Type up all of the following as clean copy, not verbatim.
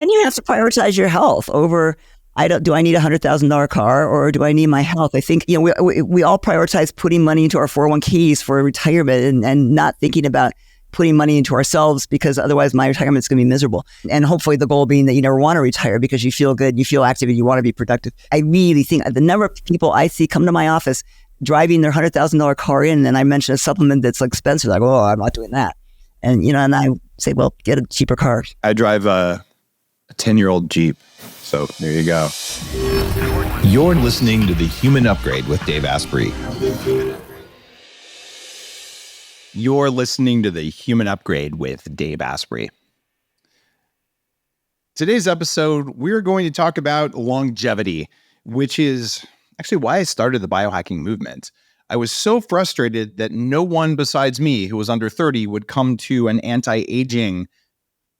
And you have to prioritize your health over, do I need a $100,000 car or do I need my health? I think, we all prioritize putting money into our 401ks for retirement and not thinking about putting money into ourselves, because otherwise my retirement is going to be miserable. And hopefully the goal being that you never want to retire because you feel good, you feel active, and you want to be productive. I really think the number of people I see come to my office driving their $100,000 car in, and I mention a supplement that's expensive, like, oh, I'm not doing that. And, and I say, well, get a cheaper car. I drive a 10-year-old Jeep. So there you go. You're listening to The Human Upgrade with Dave Asprey. You're listening to The Human Upgrade with Dave Asprey. Today's episode, we're going to talk about longevity, which is actually why I started the biohacking movement. I was so frustrated that no one besides me who was under 30 would come to an anti-aging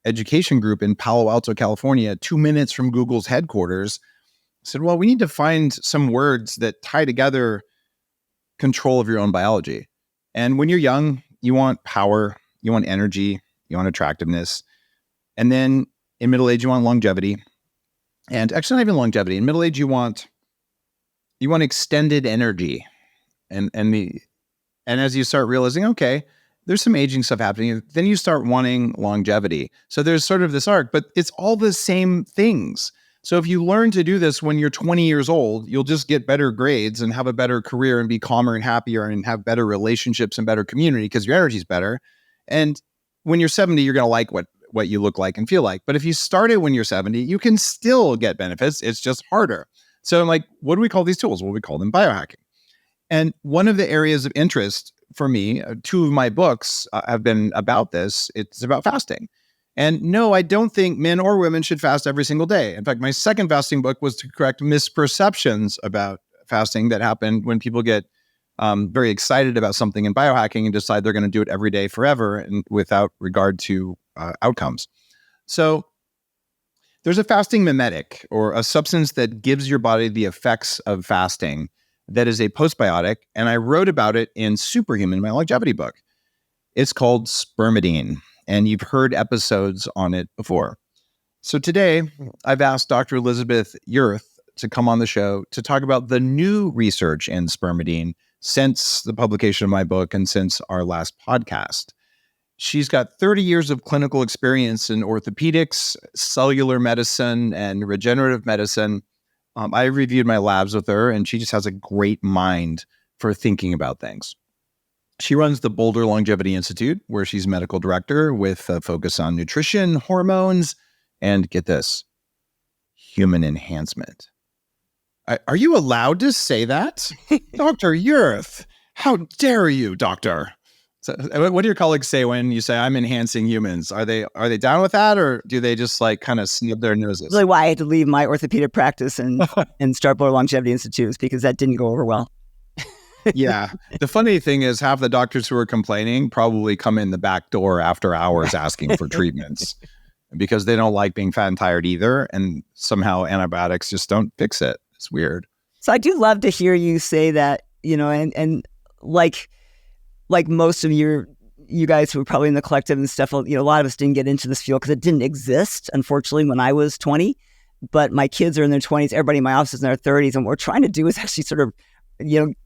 education group in Palo Alto, California, 2 minutes from Google's headquarters. I said, well, we need to find some words that tie together control of your own biology. And when you're young, you want power, you want energy, you want attractiveness. And then in middle age, you want longevity. And actually not even longevity. In middle age, you want extended energy. And as you start realizing, okay, there's some aging stuff happening, then you start wanting longevity. So there's sort of this arc, but it's all the same things. So if you learn to do this when you're 20 years old, you'll just get better grades and have a better career and be calmer and happier and have better relationships and better community because your energy's better. And when you're 70, you're going to like what you look like and feel like. But if you start it when you're 70, you can still get benefits. It's just harder. So I'm like, what do we call these tools? Well, we call them biohacking. And one of the areas of interest for me, two of my books have been about this. It's about fasting. And no, I don't think men or women should fast every single day. In fact, my second fasting book was to correct misperceptions about fasting that happen when people get very excited about something in biohacking and decide they're going to do it every day forever and without regard to outcomes. So there's a fasting mimetic, or a substance that gives your body the effects of fasting, that is a postbiotic. And I wrote about it in Superhuman, my longevity book. It's called Spermidine. And you've heard episodes on it before. So today, I've asked Dr. Elizabeth Yurth to come on the show to talk about the new research in spermidine since the publication of my book and since our last podcast. She's got 30 years of clinical experience in orthopedics, cellular medicine, and regenerative medicine. I reviewed my labs with her, and she just has a great mind for thinking about things. She runs the Boulder Longevity Institute, where she's medical director with a focus on nutrition, hormones, and get this, human enhancement. Are you allowed to say that? Dr. Yurth, how dare you, doctor? So, what do your colleagues say when you say, I'm enhancing humans? Are they down with that, or do they just like kind of snub their noses? That's really why I had to leave my orthopedic practice and start Boulder Longevity Institute, because that didn't go over well. Yeah. The funny thing is, half the doctors who are complaining probably come in the back door after hours asking for treatments because they don't like being fat and tired either. And somehow antibiotics just don't fix it. It's weird. So I do love to hear you say that, and like most of you guys who were probably in the collective and stuff, a lot of us didn't get into this field because it didn't exist, unfortunately, when I was 20. But my kids are in their 20s. Everybody in my office is in their 30s. And what we're trying to do is actually sort of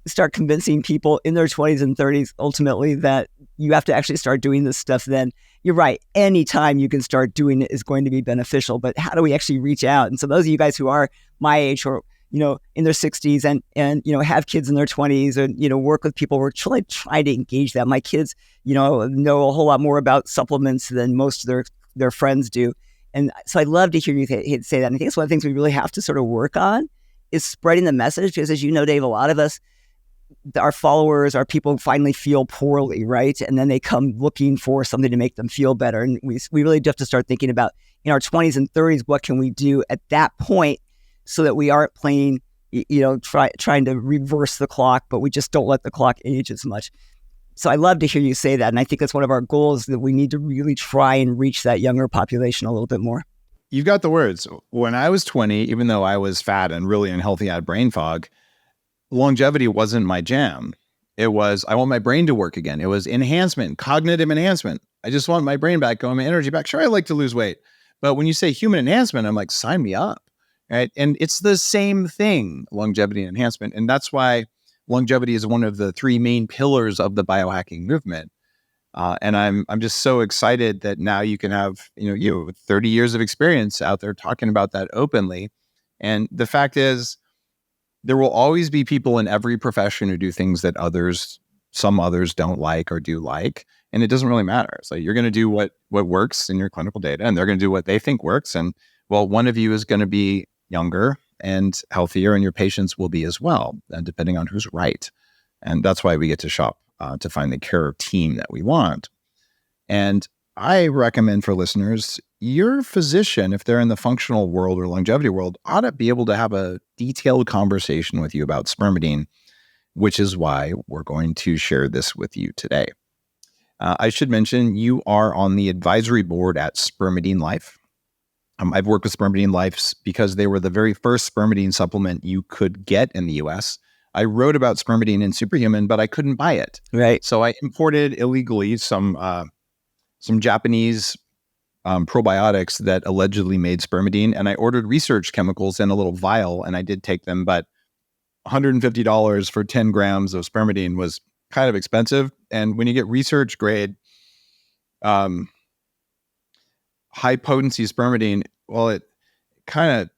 start convincing people in their 20s and 30s, ultimately, that you have to actually start doing this stuff. Then you're right. Anytime you can start doing it is going to be beneficial. But how do we actually reach out? And so those of you guys who are my age or, in their 60s and have kids in their 20s and, work with people, we're trying to engage them. My kids, know a whole lot more about supplements than most of their friends do. And so I'd love to hear you say that. And I think it's one of the things we really have to sort of work on is spreading the message, because as you know, Dave, a lot of us, our followers, our people finally feel poorly, right? And then they come looking for something to make them feel better. And we really do have to start thinking about in our 20s and 30s, what can we do at that point so that we aren't playing, trying to reverse the clock, but we just don't let the clock age as much. So I love to hear you say that. And I think that's one of our goals, that we need to really try and reach that younger population a little bit more. You've got the words. When I was 20, even though I was fat and really unhealthy, I had brain fog, longevity wasn't my jam. It was, I want my brain to work again. It was enhancement, cognitive enhancement. I just want my brain back, my energy back. Sure, I like to lose weight, But when you say human enhancement, I'm like, sign me up, right? And it's the same thing, longevity and enhancement. And that's why longevity is one of the three main pillars of the biohacking movement. And I'm just so excited that now you can have, you with 30 years of experience out there talking about that openly. And the fact is, there will always be people in every profession who do things that some others don't like or do like. And it doesn't really matter. It's like you're going to do what works in your clinical data, and they're going to do what they think works. And well, one of you is going to be younger and healthier, and your patients will be as well, depending on who's right. And that's why we get to shop to find the care team that we want. And I recommend for listeners, your physician, if they're in the functional world or longevity world, ought to be able to have a detailed conversation with you about spermidine, which is why we're going to share this with you today. I should mention you are on the advisory board at Spermidine Life. I've worked with Spermidine Life because they were the very first spermidine supplement you could get in the US. I wrote about spermidine in Superhuman, but I couldn't buy it. Right. So I imported illegally some Japanese probiotics that allegedly made spermidine, and I ordered research chemicals in a little vial, and I did take them, but $150 for 10 grams of spermidine was kind of expensive. And when you get research grade, high potency spermidine, well, it kind of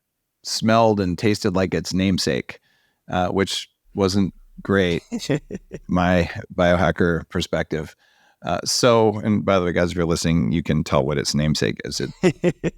smelled and tasted like its namesake, which wasn't great, my biohacker perspective. And by the way, guys, if you're listening, you can tell what its namesake is.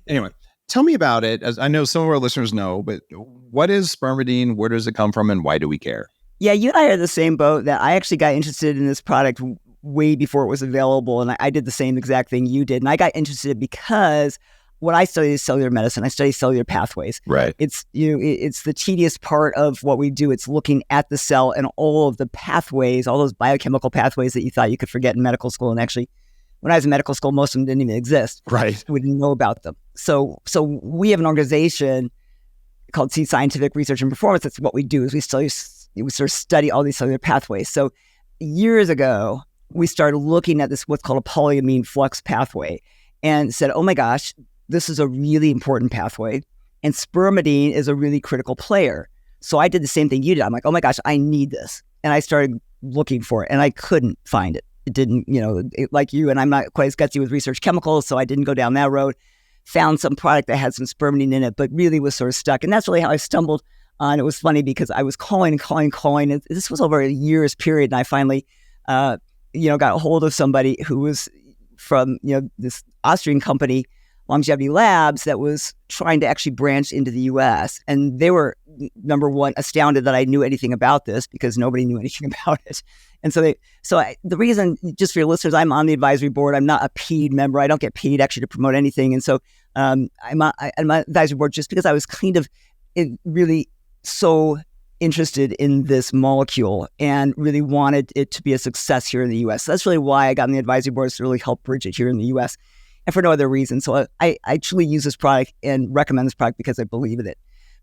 Anyway, tell me about it. As I know some of our listeners know, but what is spermidine? Where does it come from? And why do we care? Yeah, you and I are the same boat that I actually got interested in this product way before it was available. And I did the same exact thing you did. And I got interested because what I study is cellular medicine. I study cellular pathways. Right. It's it's the tedious part of what we do. It's looking at the cell and all of the pathways, all those biochemical pathways that you thought you could forget in medical school. And actually, when I was in medical school, most of them didn't even exist. Right. We didn't know about them. So we have an organization called Seed Scientific Research and Performance. That's what we do, is we sort of study all these cellular pathways. So years ago, we started looking at this, what's called a polyamine flux pathway, and said, oh my gosh, this is a really important pathway, and spermidine is a really critical player. So I did the same thing you did. I'm like, oh my gosh, I need this. And I started looking for it, and I couldn't find it. It didn't, like you, and I'm not quite as gutsy with research chemicals, so I didn't go down that road. Found some product that had some spermidine in it, but really was sort of stuck. And that's really how I stumbled on. It was funny because I was calling. And this was over a year's period, and I finally, got a hold of somebody who was from, this Austrian company, Longevity Labs, that was trying to actually branch into the US. And they were, number one, astounded that I knew anything about this, because nobody knew anything about it. And so the reason, just for your listeners, I'm on the advisory board. I'm not a paid member. I don't get paid actually to promote anything. And so I'm on advisory board just because I was kind of really so interested in this molecule and really wanted it to be a success here in the US. So that's really why I got on the advisory board, to really help bridge it here in the US, and for no other reason. So I truly use this product and recommend this product because I believe in it.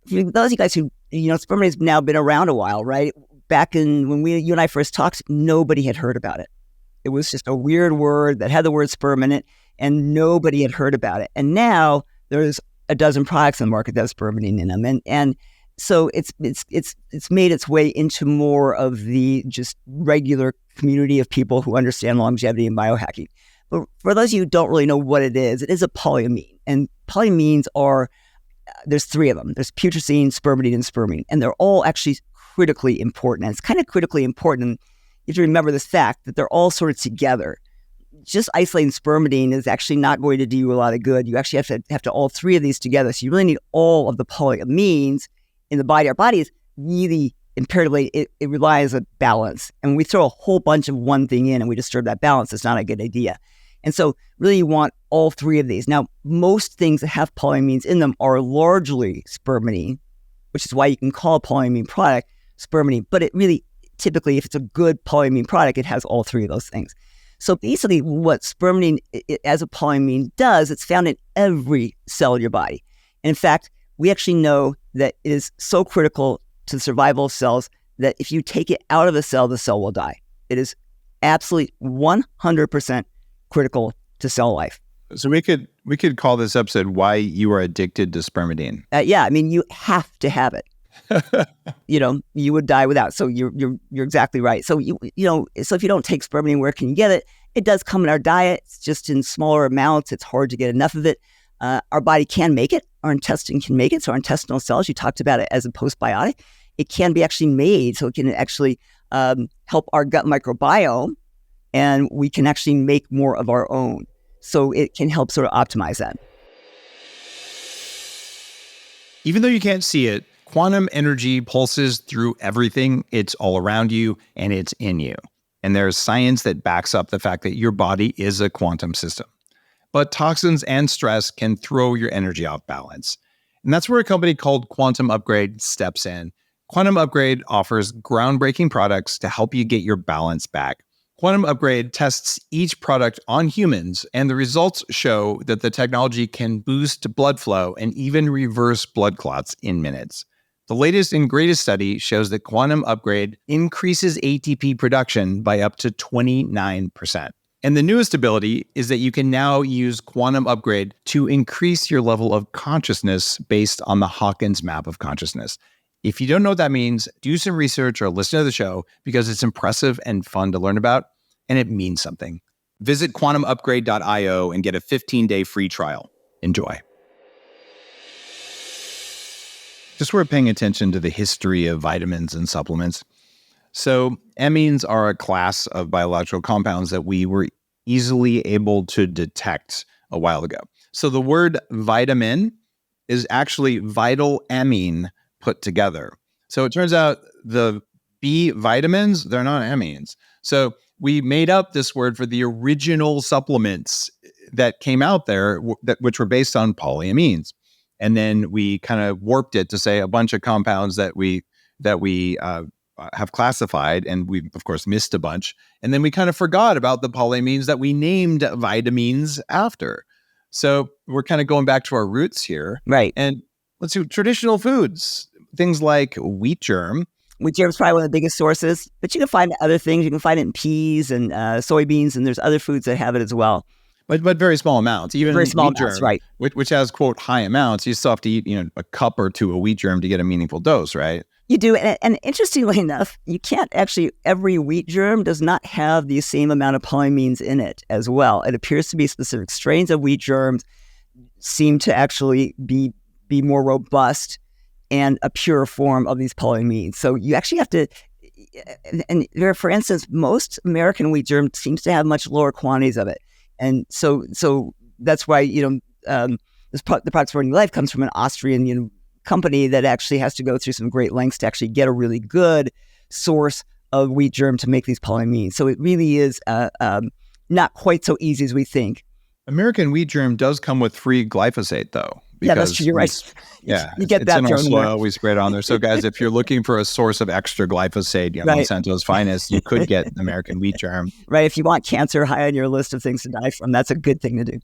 For those of you guys who, spermidine has now been around a while, right? Back in when you and I first talked, nobody had heard about it. It was just a weird word that had the word sperm in it, and nobody had heard about it. And now there's a dozen products in the market that have spermidine in them. And so it's made its way into more of the just regular community of people who understand longevity and biohacking. But for those of you who don't really know what it is a polyamine. And polyamines are, there's three of them. There's putrescine, spermidine, and spermine. And they're all actually critically important. And it's kind of critically important. You have to remember this fact that they're all sort of together. Just isolating spermidine is actually not going to do you a lot of good. You actually have to all three of these together. So you really need all of the polyamines in the body. Our body is really imperatively, it relies on balance. And when we throw a whole bunch of one thing in and we disturb that balance, it's not a good idea. And so really you want all three of these. Now, most things that have polyamines in them are largely spermidine, which is why you can call a polyamine product spermidine. But it really, typically, if it's a good polyamine product, it has all three of those things. So basically what spermidine as a polyamine does, it's found in every cell in your body. And in fact, we actually know that it is so critical to the survival of cells that if you take it out of a cell, the cell will die. It is absolutely 100% critical to cell life. So we could call this episode "Why You Are Addicted to Spermidine." Yeah, I mean, you have to have it. You would die without. So you're exactly right. So so if you don't take spermidine, where can you get it? It does come in our diet. It's just in smaller amounts. It's hard to get enough of it. Our body can make it. Our intestine can make it. So our intestinal cells, you talked about it as a postbiotic, it can be actually made. So it can actually help our gut microbiome, and we can actually make more of our own. So it can help sort of optimize that. Even though you can't see it, quantum energy pulses through everything. It's all around you and it's in you. And there's science that backs up the fact that your body is a quantum system. But toxins and stress can throw your energy off balance. And that's where a company called Quantum Upgrade steps in. Quantum Upgrade offers groundbreaking products to help you get your balance back. Quantum Upgrade tests each product on humans, and the results show that the technology can boost blood flow and even reverse blood clots in minutes. The latest and greatest study shows that Quantum Upgrade increases ATP production by up to 29%. And the newest ability is that you can now use Quantum Upgrade to increase your level of consciousness based on the Hawkins map of consciousness. If you don't know what that means, do some research or listen to the show because it's impressive and fun to learn about, and it means something. Visit quantumupgrade.io and get a 15-day free trial. Enjoy. Just worth paying attention to the history of vitamins and supplements. So amines are a class of biological compounds that we were easily able to detect a while ago. So the word vitamin is actually vital amine put together. So it turns out the B vitamins, they're not amines. So we made up this word for the original supplements that came out there, which were based on polyamines. And then we kind of warped it to say a bunch of compounds that we have classified, and we of course missed a bunch. And then we kind of forgot about the polyamines that we named vitamins after. So we're kind of going back to our roots here. Right. And let's do traditional foods, things like wheat germ. Wheat germ is probably one of the biggest sources, but you can find other things. You can find it in peas and soybeans, and there's other foods that have it as well. But very small amounts. Even very small wheat amounts, germ, right? Which has, quote, high amounts. You still have to eat, a cup or two of wheat germ to get a meaningful dose, right? You do, and interestingly enough, you can't actually. Every wheat germ does not have the same amount of polyamines in it as well. It appears to be specific strains of wheat germs seem to actually be more robust and a pure form of these polyamines. So you actually have to, and there, for instance, most American wheat germ seems to have much lower quantities of it. And so that's why, the product for New Life comes from an Austrian, company that actually has to go through some great lengths to actually get a really good source of wheat germ to make these polyamines. So it really is not quite so easy as we think. American wheat germ does come with free glyphosate, though. Yeah, that's true. You're right. You get that in our soil. We spray it on there. So, guys, if you're looking for a source of extra glyphosate, right, Monsanto's finest, you could get American wheat germ. Right. If you want cancer high on your list of things to die from, that's a good thing to do.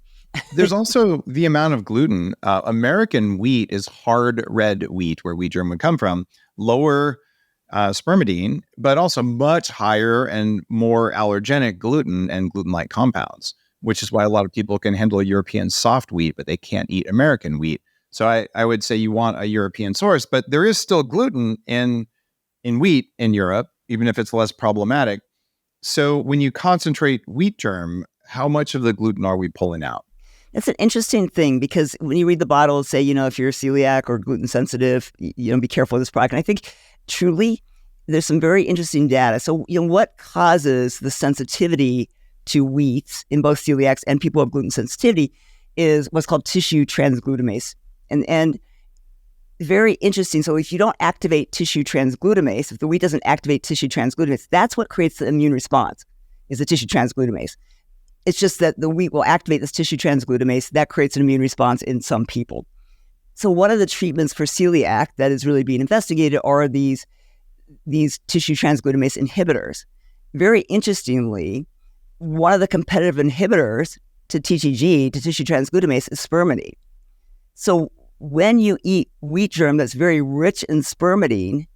There's also the amount of gluten. American wheat is hard red wheat, where wheat germ would come from, lower spermidine, but also much higher and more allergenic gluten and gluten-like compounds, which is why a lot of people can handle European soft wheat, but they can't eat American wheat. So I would say you want a European source, but there is still gluten in wheat in Europe, even if it's less problematic. So when you concentrate wheat germ, how much of the gluten are we pulling out? That's an interesting thing, because when you read the bottle, it'll say, if you're celiac or gluten sensitive, be careful of this product. And I think truly there's some very interesting data. So, what causes the sensitivity to wheat in both celiacs and people with gluten sensitivity is what's called tissue transglutamase. And very interesting. So if you don't activate tissue transglutamase, if the wheat doesn't activate tissue transglutamase, that's what creates the immune response, is the tissue transglutamase. It's just that the wheat will activate this tissue transglutamase. That creates an immune response in some people. So one of the treatments for celiac that is really being investigated are these tissue transglutamase inhibitors. Very interestingly, one of the competitive inhibitors to TTG, to tissue transglutamase, is spermidine. So when you eat wheat germ that's very rich in spermidine,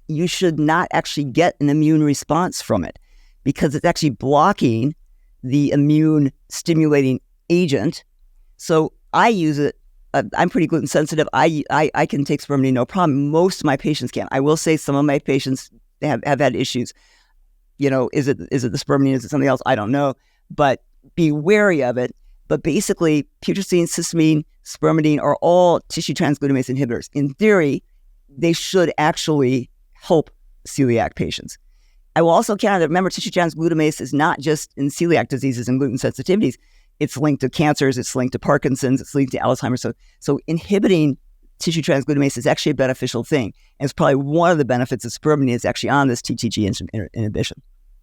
you should not actually get an immune response from it, because it's actually blocking the immune stimulating agent So I use it. I'm pretty gluten sensitive. I can take Spermidine, no problem. Most of my patients can. I will say some of my patients have had issues. Is it the Spermidine? Is it something else? I don't know. But be wary of it. But basically, putrescine, cysteamine, Spermidine are all tissue transglutamase inhibitors. In theory, they should actually help celiac patients. I will also count that, remember, tissue transglutamase is not just in celiac diseases and gluten sensitivities. It's linked to cancers, it's linked to Parkinson's, it's linked to Alzheimer's. So inhibiting tissue transglutamase is actually a beneficial thing. And it's probably one of the benefits of Spermidine is actually on this TTG inhibition.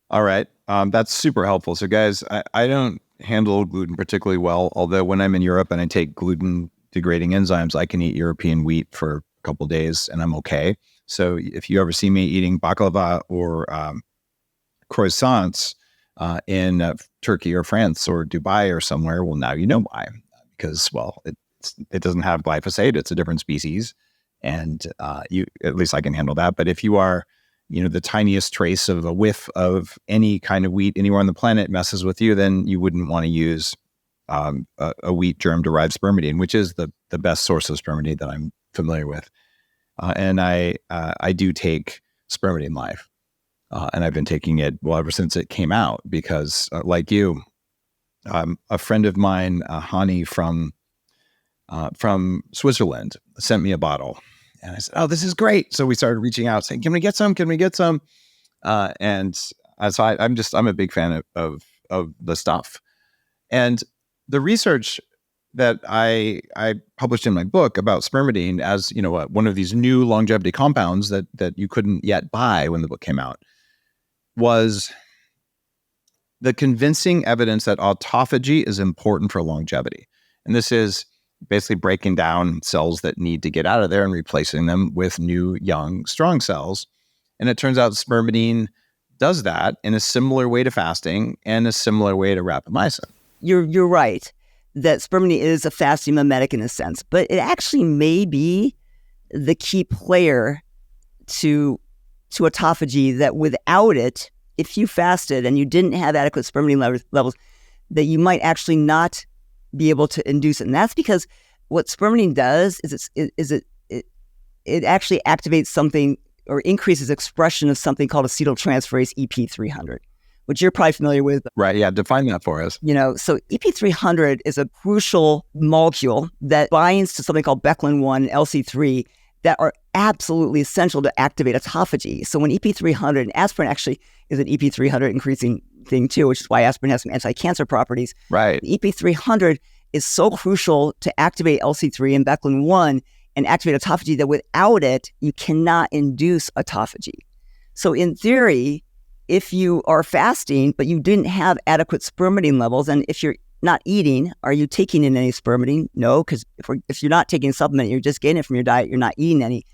All right. That's super helpful. So guys, I don't handle gluten particularly well, although when I'm in Europe and I take gluten degrading enzymes, I can eat European wheat for a couple of days and I'm okay. So if you ever see me eating baklava or croissants in Turkey or France or Dubai or somewhere, well, now you know why. Because, well, it doesn't have glyphosate. It's a different species. And at least I can handle that. But if you are, the tiniest trace of a whiff of any kind of wheat anywhere on the planet messes with you, then you wouldn't want to use a wheat germ-derived Spermidine, which is the best source of Spermidine that I'm familiar with. And I do take Spermidine Live. And I've been taking it, ever since it came out, because like you, a friend of mine, Hani from Switzerland, sent me a bottle. And I said, oh, this is great. So we started reaching out saying, can we get some? Can we get some? And so I'm a big fan of the stuff. And the research that I published in my book about Spermidine as, one of these new longevity compounds that you couldn't yet buy when the book came out, was the convincing evidence that autophagy is important for longevity. And this is basically breaking down cells that need to get out of there and replacing them with new, young, strong cells. And it turns out Spermidine does that in a similar way to fasting and a similar way to rapamycin. You're right that Spermidine is a fasting mimetic in a sense, but it actually may be the key player to autophagy, that without it, if you fasted and you didn't have adequate Spermidine levels, that you might actually not be able to induce it. And that's because what Spermidine does is it actually activates something or increases expression of something called acetyltransferase EP300, which you're probably familiar with. Right, yeah, define that for us. So EP300 is a crucial molecule that binds to something called Beclin-1 and LC3 that are absolutely essential to activate autophagy. So when EP300, and aspirin actually is an EP300 increasing thing too, which is why aspirin has some anti-cancer properties. Right. EP300 is so crucial to activate LC3 and Beclin-1 and activate autophagy that without it, you cannot induce autophagy. So in theory, if you are fasting, but you didn't have adequate Spermidine levels, and if you're not eating, are you taking in any Spermidine? No, because if you're not taking a supplement, you're just getting it from your diet, you're not eating any,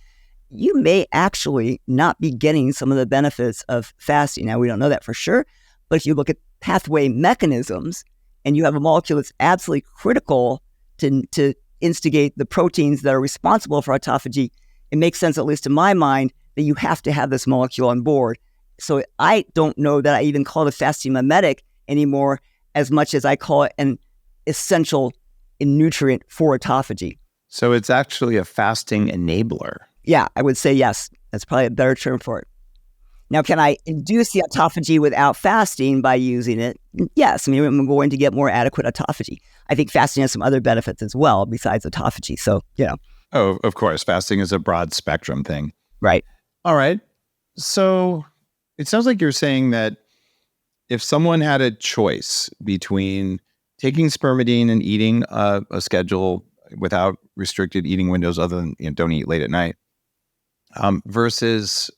you may actually not be getting some of the benefits of fasting. Now, we don't know that for sure, but if you look at pathway mechanisms and you have a molecule that's absolutely critical to instigate the proteins that are responsible for autophagy, it makes sense, at least in my mind, that you have to have this molecule on board. So I don't know that I even call it a fasting mimetic anymore, as much as I call it an essential nutrient for autophagy. So it's actually a fasting enabler. Yeah, I would say yes. That's probably a better term for it. Now, can I induce the autophagy without fasting by using it? Yes. I mean, I'm going to get more adequate autophagy. I think fasting has some other benefits as well besides autophagy. So, Oh, of course. Fasting is a broad spectrum thing. Right. All right. So it sounds like you're saying that if someone had a choice between taking Spermidine and eating a schedule without restricted eating windows other than don't eat late at night, versus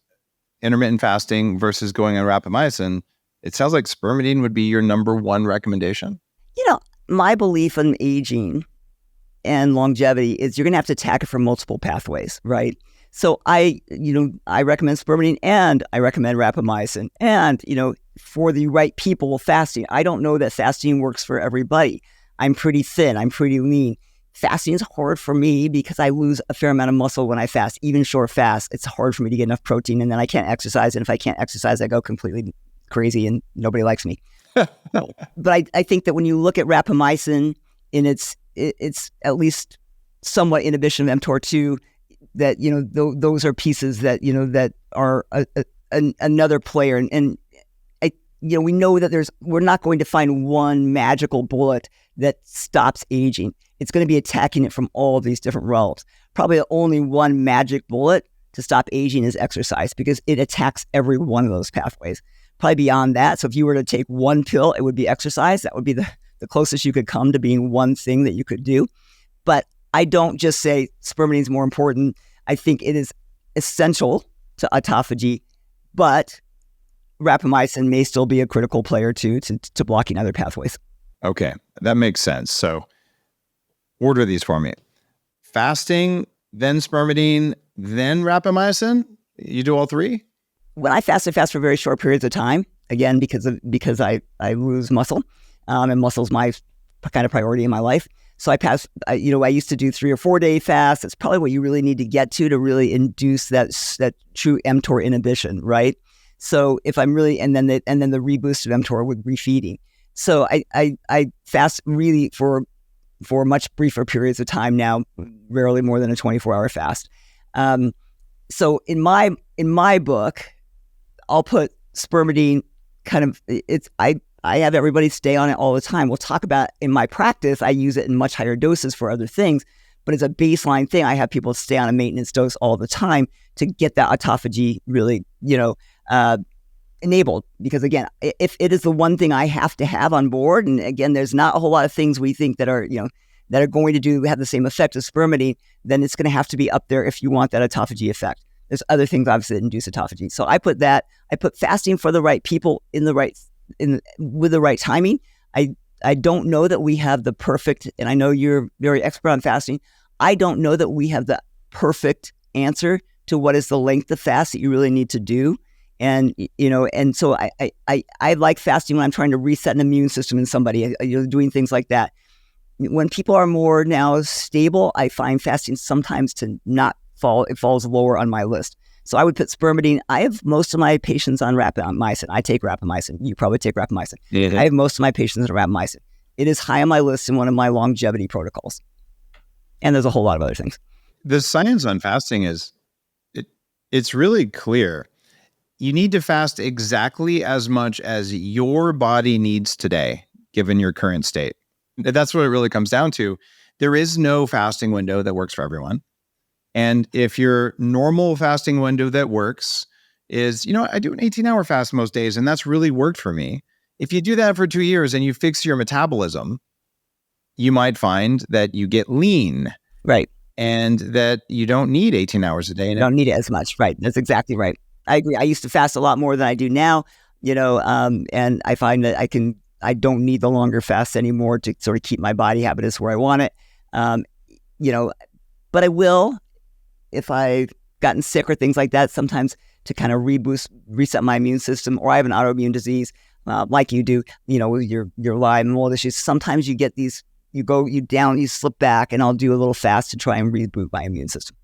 intermittent fasting versus going on rapamycin, it sounds like Spermidine would be your number one recommendation. My belief in aging and longevity is you're going to have to attack it from multiple pathways, right? So I recommend Spermidine and I recommend rapamycin and, for the right people, fasting. I don't know that fasting works for everybody. I'm pretty thin. I'm pretty lean. Fasting is hard for me because I lose a fair amount of muscle when I fast. Even short fast, it's hard for me to get enough protein, and then I can't exercise. And if I can't exercise, I go completely crazy and nobody likes me. But I think that when you look at rapamycin in its it's at least somewhat inhibition of mTOR2. That those are pieces that that are another player, and we know that we're not going to find one magical bullet that stops aging. It's going to be attacking it from all of these different realms. Probably only one magic bullet to stop aging is exercise, because it attacks every one of those pathways. Probably beyond that. So if you were to take one pill, it would be exercise. That would be the closest you could come to being one thing that you could do. But I don't just say spermidine is more important. I think it is essential to autophagy, but rapamycin may still be a critical player too to blocking other pathways. Okay, that makes sense. So order these for me. Fasting, then spermidine, then rapamycin? You do all three? When I fast for very short periods of time, again, because I lose muscle, and muscle's my kind of priority in my life. So I used to do 3 or 4 day fasts. That's probably what you really need to get to really induce that true mTOR inhibition, right? So if I'm really, and then the reboost of mTOR with refeeding. So I fast really for much briefer periods of time now, rarely more than a 24-hour fast. So in my book, I'll put spermidine I have everybody stay on it all the time. We'll talk about, in my practice, I use it in much higher doses for other things, but as a baseline thing, I have people stay on a maintenance dose all the time to get that autophagy really, enabled. Because again, if it is the one thing I have to have on board, and again, there's not a whole lot of things we think that are, that are going to have the same effect as spermidine, then it's going to have to be up there if you want that autophagy effect. There's other things obviously that induce autophagy. So I put fasting for the right people with the right timing. I don't know that we have the perfect, and I know you're very expert on fasting. I don't know that we have the perfect answer to what is the length of fast that you really need to do. And, and so I like fasting when I'm trying to reset an immune system in somebody, doing things like that. When people are more now stable, I find fasting sometimes to not fall, it falls lower on my list. So I would put spermidine. I have most of my patients on rapamycin. I take rapamycin. You probably take rapamycin. Yeah. I have most of my patients on rapamycin. It is high on my list in one of my longevity protocols. And there's a whole lot of other things. The science on fasting it's really clear. You need to fast exactly as much as your body needs today, given your current state. That's what it really comes down to. There is no fasting window that works for everyone. And if your normal fasting window that works is, I do an 18-hour fast most days, and that's really worked for me. If you do that for 2 years and you fix your metabolism, you might find that you get lean. Right. And that you don't need 18 hours a day. You don't need it as much. Right. That's exactly right. I agree. I used to fast a lot more than I do now, and I find that I don't need the longer fasts anymore to sort of keep my body habitus where I want it. But I will, if I've gotten sick or things like that, sometimes to kind of reset my immune system, or I have an autoimmune disease like you do, with your Lyme and mold issues. Sometimes you get these, you slip back, and I'll do a little fast to try and reboot my immune system.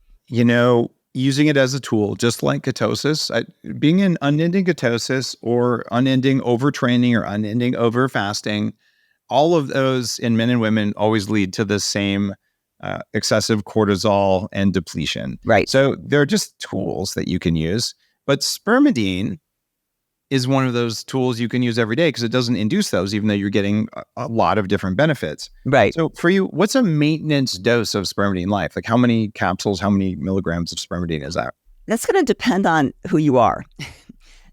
Using it as a tool, just like ketosis, being in unending ketosis or unending overtraining or unending over fasting, all of those in men and women always lead to the same excessive cortisol and depletion. Right. So they're just tools that you can use. But spermidine is one of those tools you can use every day because it doesn't induce those, even though you're getting a lot of different benefits. Right. So for you, what's a maintenance dose of Spermidine Life? Like how many capsules, how many milligrams of Spermidine is that? That's going to depend on who you are.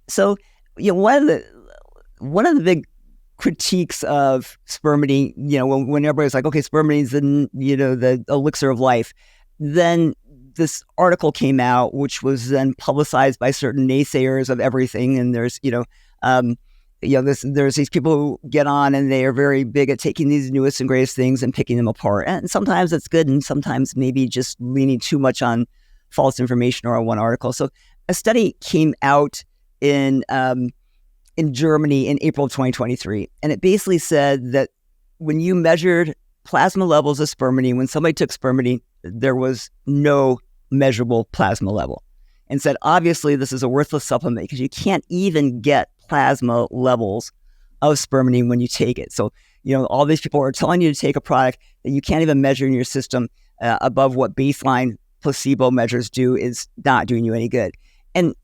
So, one of the big critiques of Spermidine, when everybody's like, okay, Spermidine's the elixir of life, then this article came out, which was then publicized by certain naysayers of everything. And there's, there's these people who get on and they are very big at taking these newest and greatest things and picking them apart. And sometimes it's good, and sometimes maybe just leaning too much on false information or on one article. So a study came out in Germany in April of 2023, and it basically said that when you measured plasma levels of spermidine, when somebody took spermidine, there was no measurable plasma level, and said, obviously, this is a worthless supplement because you can't even get plasma levels of spermidine when you take it. So, all these people are telling you to take a product that you can't even measure in your system above what baseline placebo measures do is not doing you any good. And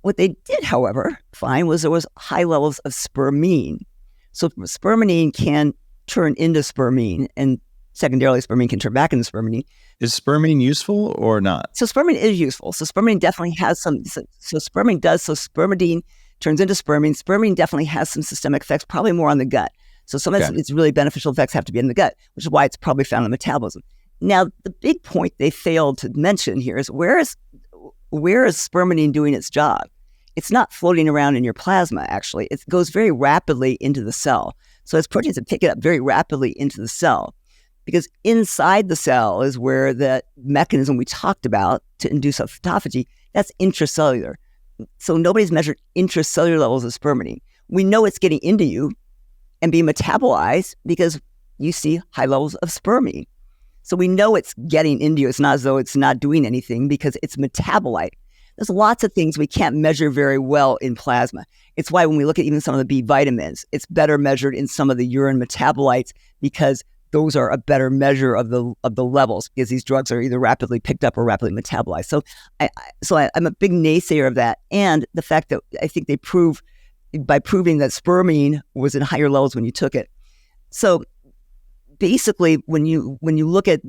what they did, however, find was there was high levels of spermine. So spermidine can turn into spermine, and secondarily, spermine can turn back into spermidine. Is spermidine useful or not? So spermidine is useful. So spermidine definitely has some. So spermidine does. So spermidine turns into spermine. Spermidine definitely has some systemic effects, probably more on the gut. So some of its really beneficial effects have to be in the gut, which is why it's probably found in metabolism. Now, the big point they failed to mention here is where is spermidine doing its job? It's not floating around in your plasma, actually. It goes very rapidly into the cell. So it's proteins that pick it up very rapidly into the cell, because inside the cell is where the mechanism we talked about to induce autophagy, that's intracellular. So nobody's measured intracellular levels of spermidine. We know it's getting into you and being metabolized because you see high levels of spermine. So we know it's getting into you. It's not as though it's not doing anything because it's metabolite. There's lots of things we can't measure very well in plasma. It's why when we look at even some of the B vitamins, it's better measured in some of the urine metabolites because those are a better measure of the levels, because these drugs are either rapidly picked up or rapidly metabolized. So I'm a big naysayer of that, and the fact that I think they prove by proving that spermine was in higher levels when you took it. So basically, when you look at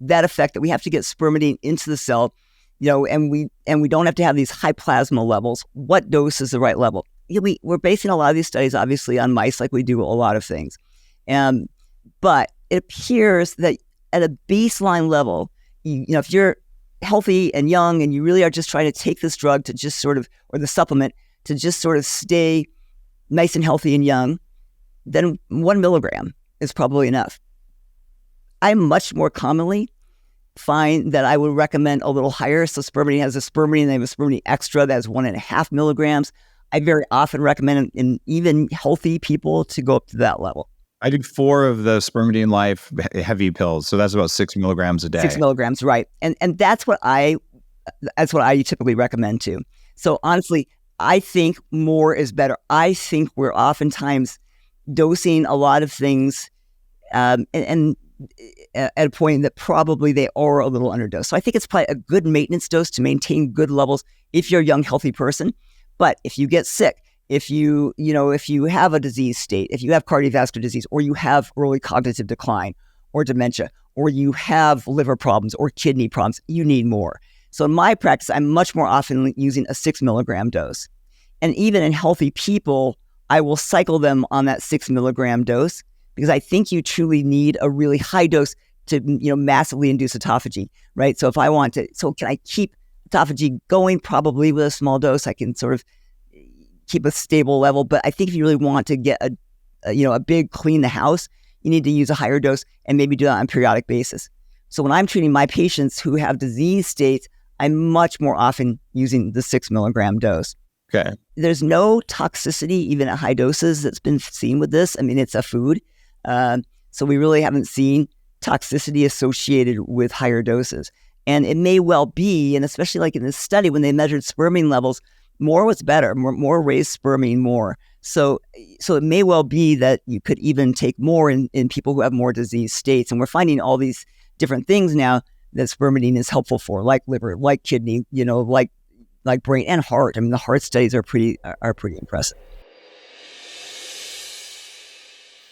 that effect, that we have to get spermidine into the cell, and we don't have to have these high plasma levels. What dose is the right level? We're basing a lot of these studies, obviously, on mice, like we do a lot of things. But it appears that at a baseline level, if you're healthy and young and you really are just trying to take this drug to just sort of, or the supplement, to just sort of stay nice and healthy and young, then 1 milligram is probably enough. I much more commonly find that I would recommend a little higher. So spermidine has a spermidine, they have a spermidine extra that's 1.5 milligrams. I very often recommend in even healthy people to go up to that level. I do 4 of the Spermidine Life heavy pills, so that's about 6 milligrams a day. 6 milligrams, right? And that's what I typically recommend too. So honestly, I think more is better. I think we're oftentimes dosing a lot of things, and at a point that probably they are a little underdosed. So I think it's probably a good maintenance dose to maintain good levels if you're a young, healthy person. But if you get sick, if you have a disease state, if you have cardiovascular disease, or you have early cognitive decline or dementia, or you have liver problems or kidney problems, you need more. So in my practice, I'm much more often using a 6 milligram dose. And even in healthy people, I will cycle them on that 6 milligram dose, because I think you truly need a really high dose to massively induce autophagy, right? So can I keep autophagy going? Probably with a small dose, I can sort of keep a stable level. But I think if you really want to get a big clean the house, you need to use a higher dose and maybe do that on a periodic basis. So when I'm treating my patients who have disease states, I'm much more often using the 6 milligram dose. Okay. There's no toxicity even at high doses that's been seen with this. I mean, it's a food. So we really haven't seen toxicity associated with higher doses. And it may well be, and especially like in this study, when they measured spermine levels, more was better, more raised spermine more. So it may well be that you could even take more in people who have more disease states. And we're finding all these different things now that spermidine is helpful for, like liver, like kidney, like brain and heart. I mean, the heart studies are pretty impressive.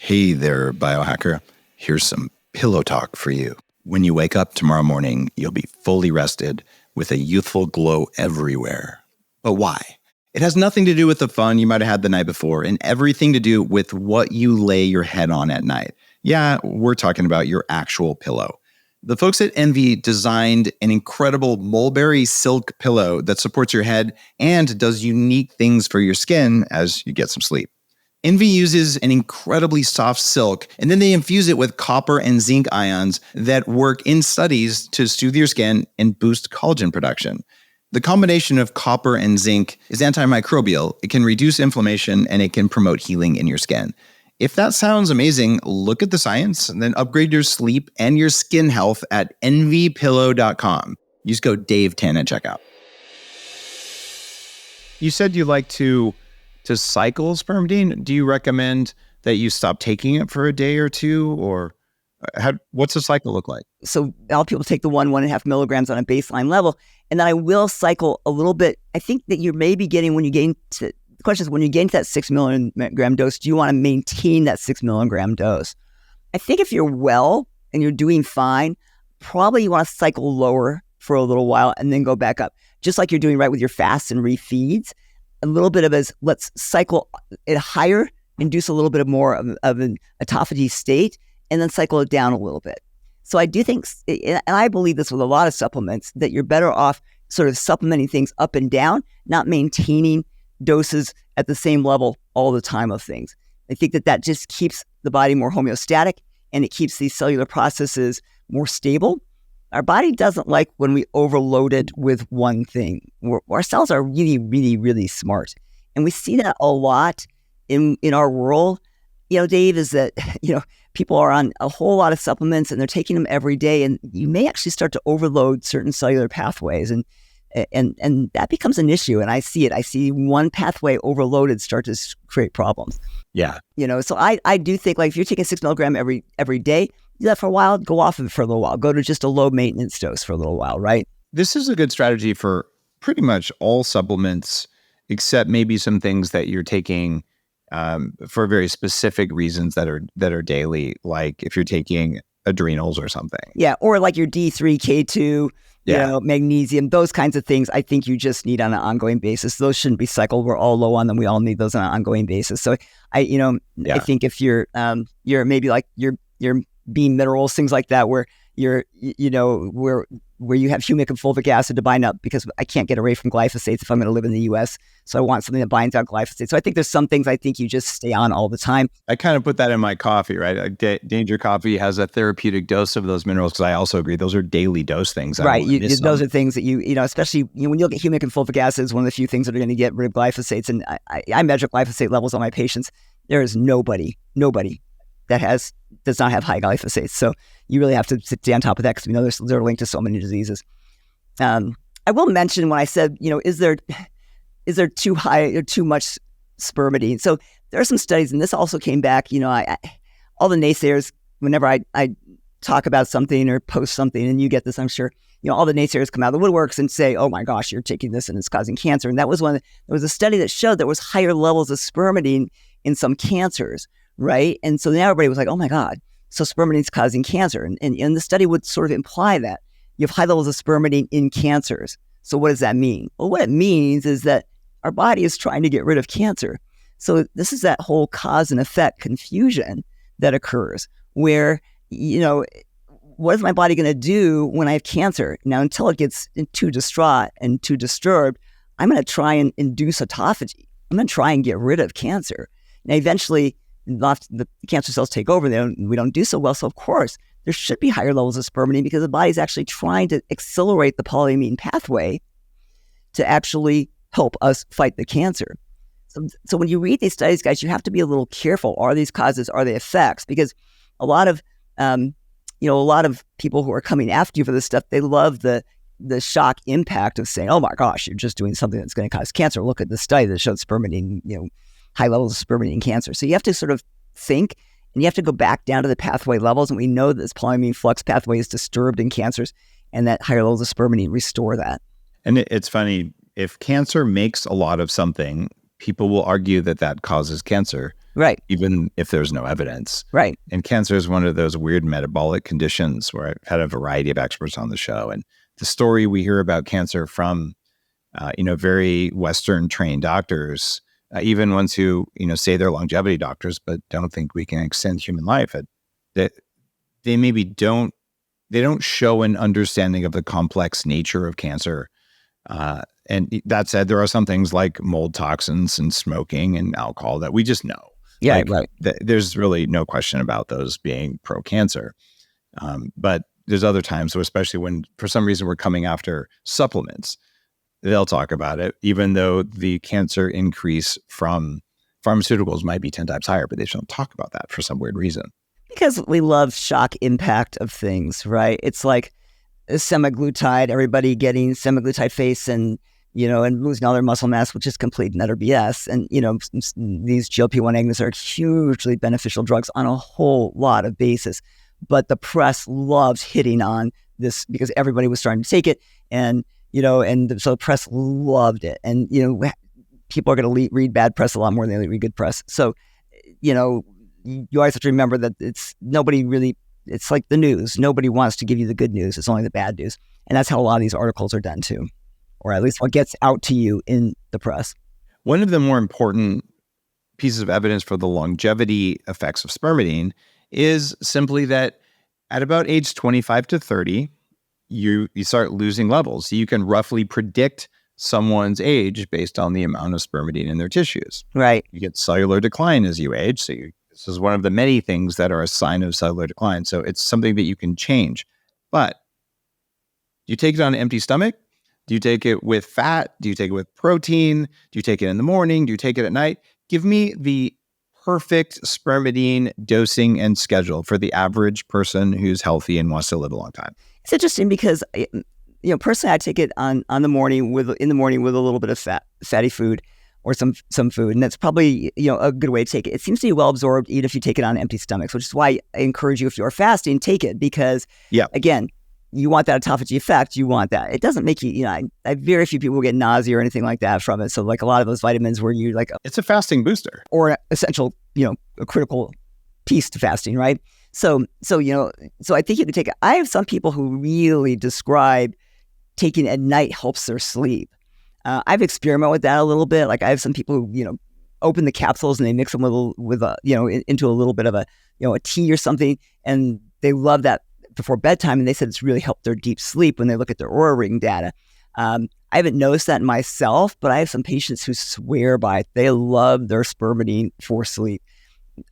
Hey there, biohacker. Here's some pillow talk for you. When you wake up tomorrow morning, you'll be fully rested with a youthful glow everywhere. But why? It has nothing to do with the fun you might have had the night before, and everything to do with what you lay your head on at night. Yeah, we're talking about your actual pillow. The folks at Envy designed an incredible mulberry silk pillow that supports your head and does unique things for your skin as you get some sleep. Envy uses an incredibly soft silk, and then they infuse it with copper and zinc ions that work in studies to soothe your skin and boost collagen production. The combination of copper and zinc is antimicrobial. It can reduce inflammation and it can promote healing in your skin. If that sounds amazing, look at the science and then upgrade your sleep and your skin health at envypillow.com. Use code DAVE10 at checkout. You said you like to cycle spermidine. Do you recommend that you stop taking it for a day or two, or? What's the cycle look like? So all people take the 1.5 milligrams on a baseline level, and then I will cycle a little bit. I think that you're maybe getting, when you gain to, the question is, when you gain to that 6 milligram dose, do you want to maintain that 6 milligram dose? I think if you're well and you're doing fine, probably you want to cycle lower for a little while and then go back up. Just like you're doing right with your fasts and refeeds, a little bit of let's cycle it higher, induce a little bit of more of an autophagy state, and then cycle it down a little bit. So I do think, and I believe this with a lot of supplements, that you're better off sort of supplementing things up and down, not maintaining doses at the same level all the time of things. I think that just keeps the body more homeostatic, and it keeps these cellular processes more stable. Our body doesn't like when we overload it with one thing. Our cells are really, really, really smart. And we see that a lot in our world, Dave, is that, people are on a whole lot of supplements and they're taking them every day. And you may actually start to overload certain cellular pathways. And that becomes an issue. And I see it. I see one pathway overloaded start to create problems. Yeah. So I do think, like, if you're taking 6 milligram every day, do that for a while, go off of it for a little while, go to just a low maintenance dose for a little while, right? This is a good strategy for pretty much all supplements, except maybe some things that you're taking for very specific reasons that are daily, like if you're taking adrenals or something. Yeah, or like your D3, K2, magnesium, those kinds of things. I think you just need on an ongoing basis. Those shouldn't be cycled. We're all low on them. We all need those on an ongoing basis. So I think if you're maybe like your B minerals, things like that, where you're, where you have humic and fulvic acid to bind up, because I can't get away from glyphosates if I'm going to live in the US. So I want something that binds out glyphosate. So I think there's some things I think you just stay on all the time. I kind of put that in my coffee, right? Like Danger Coffee has a therapeutic dose of those minerals, because I also agree those are daily dose things. Right. Those are things that especially when you look at humic and fulvic acid, is one of the few things that are going to get rid of glyphosates. And I measure glyphosate levels on my patients. There is nobody that does not have high glyphosate. So you really have to stay on top of that, because we know they're linked to so many diseases. I will mention, when I said, is there too high or too much spermidine? So there are some studies, and this also came back, all the naysayers, whenever I talk about something or post something, and you get this, I'm sure, all the naysayers come out of the woodworks and say, oh my gosh, you're taking this and it's causing cancer. And that was there was a study that showed there was higher levels of spermidine in some cancers. Right. And so now everybody was like, oh my God, so spermidine's causing cancer. And the study would sort of imply that you have high levels of spermidine in cancers. So what does that mean? Well, what it means is that our body is trying to get rid of cancer. So this is that whole cause and effect confusion that occurs where, what is my body going to do when I have cancer? Now, until it gets too distraught and too disturbed, I'm going to try and induce autophagy. I'm going to try and get rid of cancer. Now, eventually, the cancer cells take over. We don't do so well. So, of course, there should be higher levels of spermidine, because the body's actually trying to accelerate the polyamine pathway to actually help us fight the cancer. So when you read these studies, guys, you have to be a little careful. Are these causes? Are they effects? Because a lot of people who are coming after you for this stuff, they love the shock impact of saying, oh my gosh, you're just doing something that's going to cause cancer. Look at the study that showed spermidine, high levels of spermidine in cancer. So you have to sort of think, and you have to go back down to the pathway levels. And we know that this polyamine flux pathway is disturbed in cancers, and that higher levels of spermidine restore that. And it's funny, if cancer makes a lot of something, people will argue that causes cancer. Right. Even if there's no evidence. Right. And cancer is one of those weird metabolic conditions where I've had a variety of experts on the show. And the story we hear about cancer from, very Western trained doctors, even ones who, say they're longevity doctors, but don't think we can extend human life, that they maybe don't show an understanding of the complex nature of cancer. And that said, there are some things like mold toxins and smoking and alcohol that we just know. Yeah, right. There's really no question about those being pro-cancer. But there's other times, so especially when for some reason we're coming after supplements, they'll talk about it, even though the cancer increase from pharmaceuticals might be 10 times higher, but they just don't talk about that for some weird reason. Because we love shock impact of things, right? It's like semaglutide, everybody getting semaglutide face and losing all their muscle mass, which is complete and utter BS. And, these GLP-1 agonists are hugely beneficial drugs on a whole lot of basis. but the press loved hitting on this because everybody was starting to take it, and so the press loved it, and people are going to read bad press a lot more than they read good press. So you always have to remember that it's like the news. Nobody wants to give you the good news. It's only the bad news. And that's how a lot of these articles are done too, or at least what gets out to you in the press. One of the more important pieces of evidence for the longevity effects of spermidine is simply that at about age 25 to 30, you start losing levels. You can roughly predict someone's age based on the amount of spermidine in their tissues. Right. You get cellular decline as you age. So this is one of the many things that are a sign of cellular decline. So it's something that you can change. But do you take it on an empty stomach? Do you take it with fat? Do you take it with protein? Do you take it in the morning? Do you take it at night? Give me the perfect spermidine dosing and schedule for the average person who's healthy and wants to live a long time. It's interesting because, personally, I take it in the morning with a little bit of fatty food or some food, and that's probably a good way to take it. It seems to be well absorbed even if you take it on an empty stomach, which is why I encourage you, if you're fasting, take it, because again, you want that autophagy effect. You want that. It doesn't make you, I very few people get nausea or anything like that from it. So like a lot of those vitamins where you it's a fasting booster or an essential, a critical piece to fasting, right? So I think you can take it. I have some people who really describe taking it at night helps their sleep. I've experimented with that a little bit. Like I have some people who, open the capsules and they mix them with into a little bit of a tea or something, and they love that before bedtime, and they said it's really helped their deep sleep when they look at their Oura Ring data. I haven't noticed that in myself, but I have some patients who swear by it. They love their spermidine for sleep.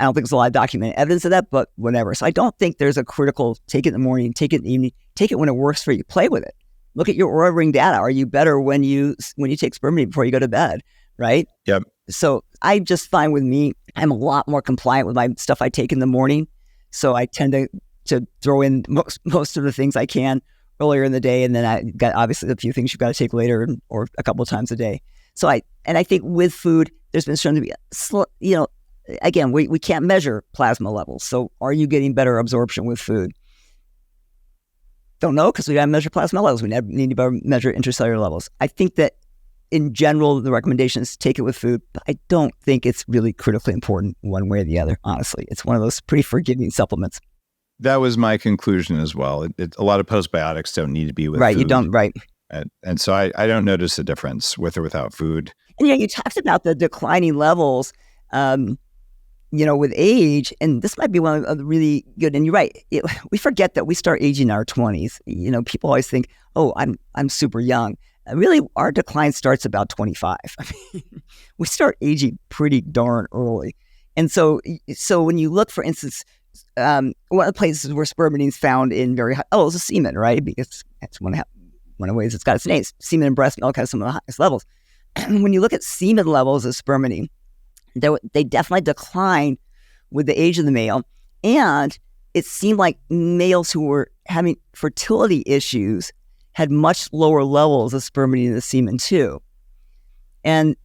I don't think there's a lot of documented evidence of that, but whatever. So I don't think there's a critical take it in the morning, take it in the evening, take it when it works for you. Play with it. Look at your Oura Ring data. Are you better when you take spermidine before you go to bed, right? Yep. So I just find with me, I'm a lot more compliant with my stuff I take in the morning. So I tend to throw in most of the things I can earlier in the day, and then I got obviously a few things you've got to take later or a couple of times a day. So I think with food, there's been shown to be, again, we can't measure plasma levels. So are you getting better absorption with food? Don't know, because we got to measure plasma levels. We need to measure intracellular levels. I think that in general, the recommendation is take it with food, but I don't think it's really critically important one way or the other. Honestly, it's one of those pretty forgiving supplements. That was my conclusion as well. A lot of postbiotics don't need to be with right. food. You don't, right. And so I don't notice a difference with or without food. And you talked about the declining levels, with age, and this might be one of the really good. And you're right. We forget that we start aging in our 20s. People always think, "Oh, I'm super young." Really, our decline starts about 25. We start aging pretty darn early, and so when you look, for instance. One of the places where spermidine is found in very high, it's the semen, right? Because that's one of the ways it's got its name. Semen and breast milk have some of the highest levels. When you look at semen levels of spermidine, they definitely decline with the age of the male. And it seemed like males who were having fertility issues had much lower levels of spermidine in the semen too. And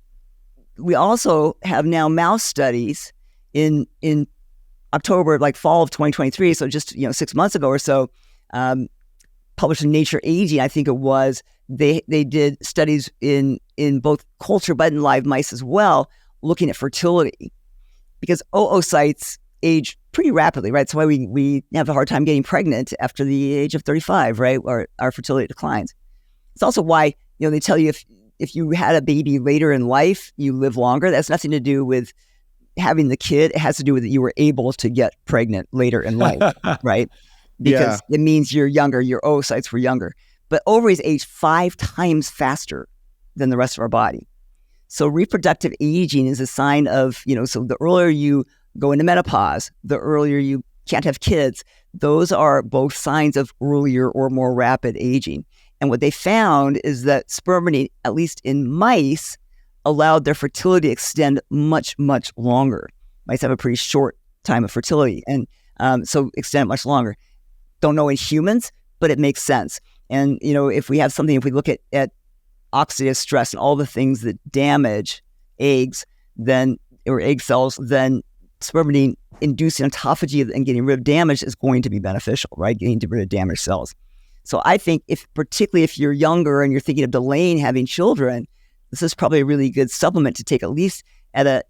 we also have now mouse studies in October, like fall of 2023, so just 6 months ago or so, published in Nature Aging, I think it was. They did studies in both culture but in live mice as well, looking at fertility, because oocytes age pretty rapidly, right? That's why we have a hard time getting pregnant after the age of 35, right? Or our fertility declines. It's also why they tell you if you had a baby later in life, you live longer. That's nothing to do with having the kid. It has to do with that you were able to get pregnant later in life, right? Because it means you're younger, your oocytes were younger. But ovaries age 5 times faster than the rest of our body. So reproductive aging is a sign of, so the earlier you go into menopause, the earlier you can't have kids, those are both signs of earlier or more rapid aging. And what they found is that spermidine, at least in mice, allowed their fertility to extend much, much longer. Mice have a pretty short time of fertility, and so extend much longer. Don't know in humans, but it makes sense. And, if we look at oxidative stress and all the things that damage eggs, or egg cells, then spermidine inducing autophagy and getting rid of damage is going to be beneficial, right? Getting rid of damaged cells. So I think particularly if you're younger and you're thinking of delaying having children, this is probably a really good supplement to take at least at a,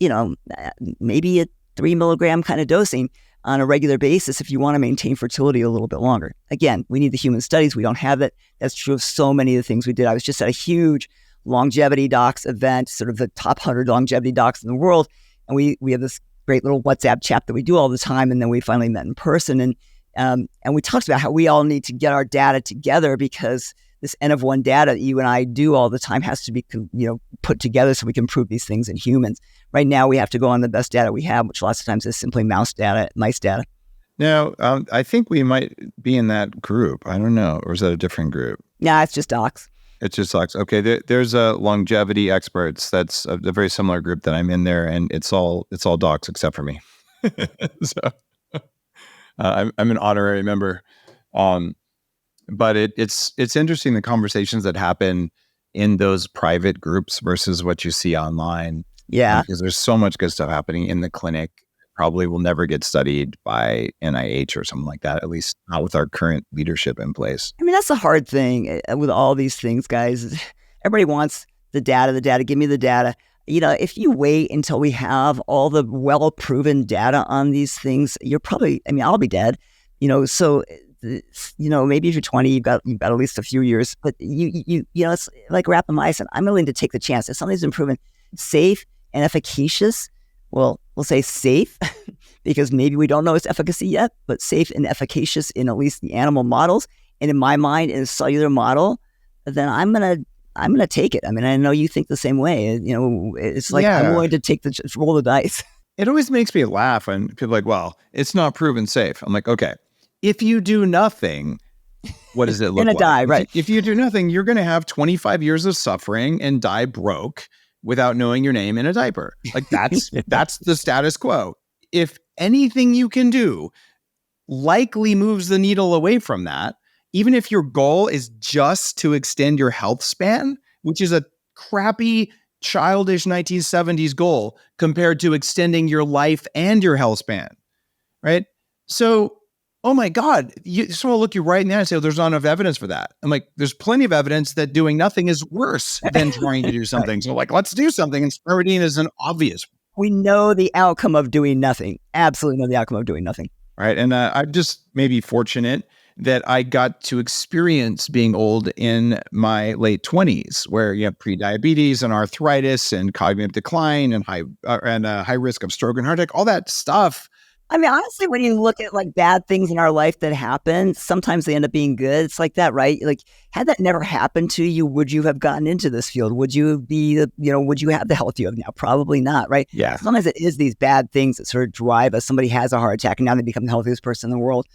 maybe a 3 milligram kind of dosing on a regular basis if you want to maintain fertility a little bit longer. Again, we need the human studies. We don't have that. That's true of so many of the things we did. I was just at a huge longevity docs event, sort of the top 100 longevity docs in the world. And we have this great little WhatsApp chat that we do all the time. And then we finally met in person. And we talked about how we all need to get our data together because this N of 1 data that you and I do all the time has to be, put together so we can prove these things in humans. Right now, we have to go on the best data we have, which lots of times is simply mice data. Now, I think we might be in that group. I don't know. Or is that a different group? Nah, it's just docs. It's just docs. Okay, there's a longevity experts. That's a very similar group that I'm in there, and it's all docs except for me. So I'm an honorary member. But it's interesting the conversations that happen in those private groups versus what you see online. Yeah. Because there's so much good stuff happening in the clinic. Probably will never get studied by NIH or something like that, at least not with our current leadership in place. I mean, that's the hard thing with all these things, guys. Everybody wants the data, give me the data. If you wait until we have all the well-proven data on these things, I'll be dead. So maybe if you're 20, you've got at least a few years, but it's like rapamycin. I'm willing to take the chance. If something's been proven safe and efficacious, well, we'll say safe because maybe we don't know its efficacy yet, but safe and efficacious in at least the animal models. And in my mind, in a cellular model, then I'm gonna take it. I mean, I know you think the same way. It's like I'm willing to roll the dice. It always makes me laugh when people are like, well, it's not proven safe. I'm like, okay, if you do nothing, what does it look like? Die, right? If you do nothing, you're going to have 25 years of suffering and die broke without knowing your name in a diaper. Like that's the status quo. If anything you can do likely moves the needle away from that, even if your goal is just to extend your health span, which is a crappy, childish 1970s goal compared to extending your life and your health span, right? So, oh my God, someone will look you right in the eye and say, well, there's not enough evidence for that. I'm like, there's plenty of evidence that doing nothing is worse than trying to do something. So let's do something. And spermidine is an obvious. We know the outcome of doing nothing. Absolutely know the outcome of doing nothing. Right. And I'm just maybe fortunate that I got to experience being old in my late 20s, where you have prediabetes and arthritis and cognitive decline and high risk of stroke and heart attack, all that stuff. I mean, honestly, when you look at bad things in our life that happen, sometimes they end up being good. It's like that, right? Like, had that never happened to you, would you have gotten into this field? Would you be, would you have the health you have now? Probably not, right? Yeah. Sometimes it is these bad things that sort of drive us. Somebody has a heart attack and now they become the healthiest person in the world.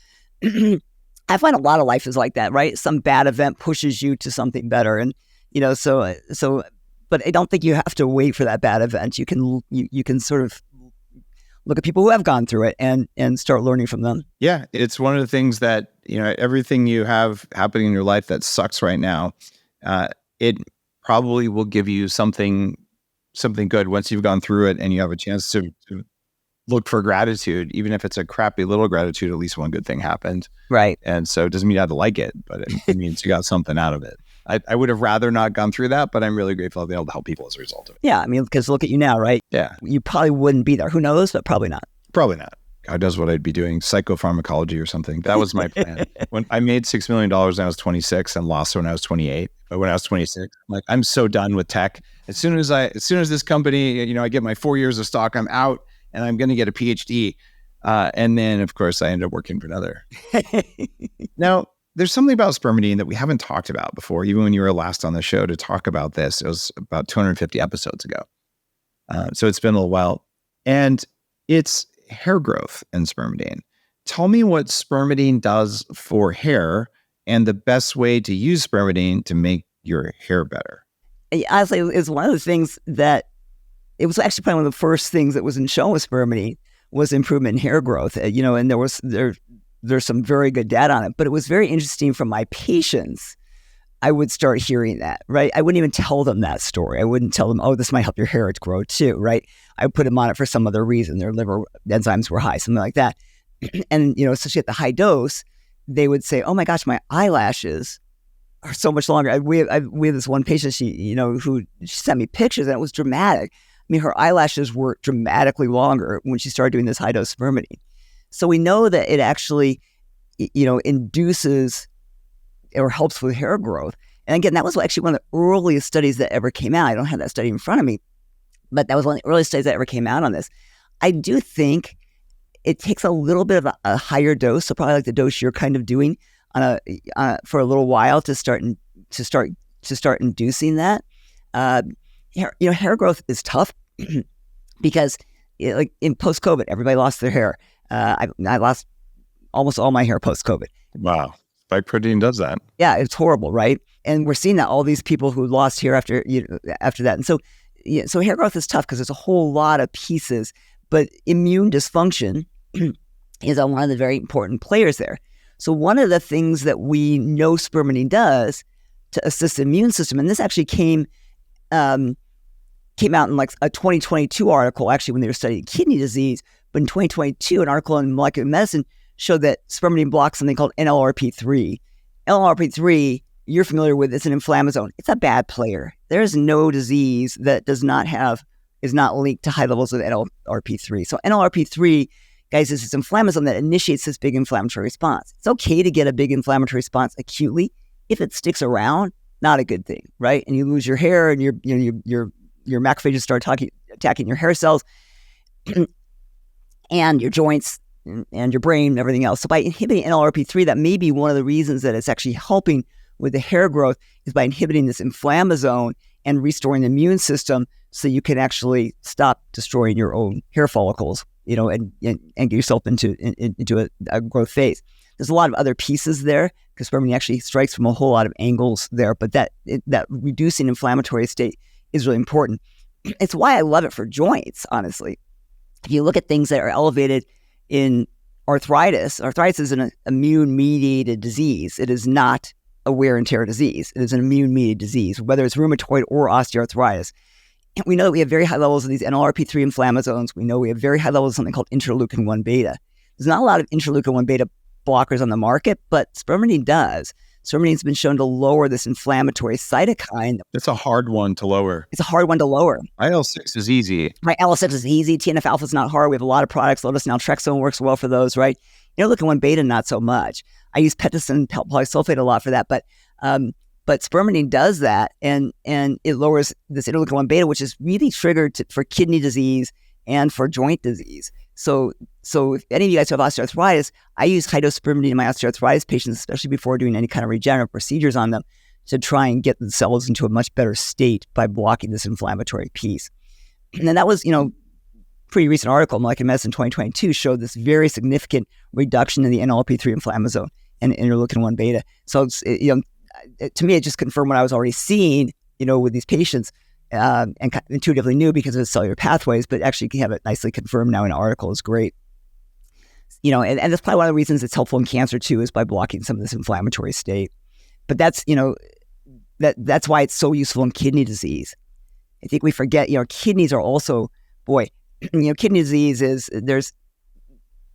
I find a lot of life is like that, right? Some bad event pushes you to something better. And, but I don't think you have to wait for that bad event. You can sort of look at people who have gone through it and start learning from them. Yeah. It's one of the things that, everything you have happening in your life that sucks right now, it probably will give you something good once you've gone through it and you have a chance to look for gratitude. Even if it's a crappy little gratitude, at least one good thing happened. Right. And so it doesn't mean you have to like it, but it means you got something out of it. I would have rather not gone through that, but I'm really grateful to be able to help people as a result of it. Yeah, I mean, because look at you now, right? Yeah. You probably wouldn't be there. Who knows? But probably not. Probably not. God knows what I'd be doing. Psychopharmacology or something. That was my plan. When I made $6 million when I was 26 and lost when I was 28. But when I was 26, I'm so done with tech. As soon as this company, I get my 4 years of stock, I'm out and I'm going to get a PhD. And then, of course, I ended up working for another. Now, there's something about spermidine that we haven't talked about before, even when you were last on the show to talk about this. It was about 250 episodes ago. So it's been a little while. And it's hair growth in spermidine. Tell me what spermidine does for hair and the best way to use spermidine to make your hair better. Honestly, it's one of the things that, it was actually probably one of the first things that was shown with spermidine was improvement in hair growth. And there's some very good data on it, but it was very interesting from my patients. I would start hearing that, right? I wouldn't even tell them that story. I wouldn't tell them, oh, this might help your hair grow too, right? I would put them on it for some other reason. Their liver enzymes were high, something like that. And, especially at the high dose, they would say, oh my gosh, my eyelashes are so much longer. We have this one patient, she sent me pictures, and it was dramatic. I mean, her eyelashes were dramatically longer when she started doing this high dose spermidine. So we know that it actually, induces or helps with hair growth. And again, that was actually one of the earliest studies that ever came out. I don't have that study in front of me, but that was one of the earliest studies that ever came out on this. I do think it takes a little bit of a higher dose, so probably like the dose you're kind of doing for a little while to start inducing that. Hair growth is tough because like in post-COVID, everybody lost their hair. I lost almost all my hair post-COVID. Wow. Spike protein does that. Yeah, it's horrible, right? And we're seeing that all these people who lost hair after that. And so hair growth is tough because there's a whole lot of pieces, but immune dysfunction is one of the very important players there. So one of the things that we know spermidine does to assist the immune system, and this actually came out in like a 2022 article, actually when they were studying kidney disease, but in 2022, an article in Molecular Medicine showed that spermidine blocks something called NLRP3. NLRP3, you're familiar with, it's an inflammasome. It's a bad player. There is no disease that is not linked to high levels of NLRP3. So NLRP3, guys, is this inflammasome that initiates this big inflammatory response. It's okay to get a big inflammatory response acutely. If it sticks around, not a good thing, right? And you lose your hair, and your macrophages start attacking your hair cells, and your joints, and your brain and everything else. So by inhibiting NLRP3, that may be one of the reasons that it's actually helping with the hair growth, is by inhibiting this inflammasome and restoring the immune system so you can actually stop destroying your own hair follicles, and get yourself into a growth phase. There's a lot of other pieces there because spermidine actually strikes from a whole lot of angles there, but that reducing inflammatory state is really important. It's why I love it for joints, honestly. If you look at things that are elevated in arthritis is an immune-mediated disease. It is not a wear and tear disease. It is an immune-mediated disease, whether it's rheumatoid or osteoarthritis. And we know that we have very high levels of these NLRP3 inflammasomes. We know we have very high levels of something called interleukin-1 beta. There's not a lot of interleukin-1 beta blockers on the market, but spermidine does. Spermidine's been shown to lower this inflammatory cytokine. It's a hard one to lower. It's a hard one to lower. IL-6 is easy. Right, IL-6 is easy. TNF-alpha is not hard. We have a lot of products. Lotus naltrexone works well for those, right? Interleukin-1 beta, not so much. I use peptidine polysulfate a lot for that, but spermidine does that, and it lowers this interleukin-1 beta, which is really triggered for kidney disease and for joint disease. So if any of you guys have osteoarthritis, I use high-dose spermidine in my osteoarthritis patients, especially before doing any kind of regenerative procedures on them, to try and get the cells into a much better state by blocking this inflammatory piece. And then that was, pretty recent article, Molecular Medicine 2022, showed this very significant reduction in the NLRP3 inflammasome and interleukin-1 beta. So it's, to me, it just confirmed what I was already seeing, with these patients, and intuitively knew because of the cellular pathways, but actually can have it nicely confirmed now in an article is great. And that's probably one of the reasons it's helpful in cancer too, is by blocking some of this inflammatory state. But that's, that's why it's so useful in kidney disease. I think we forget, kidneys are also, kidney disease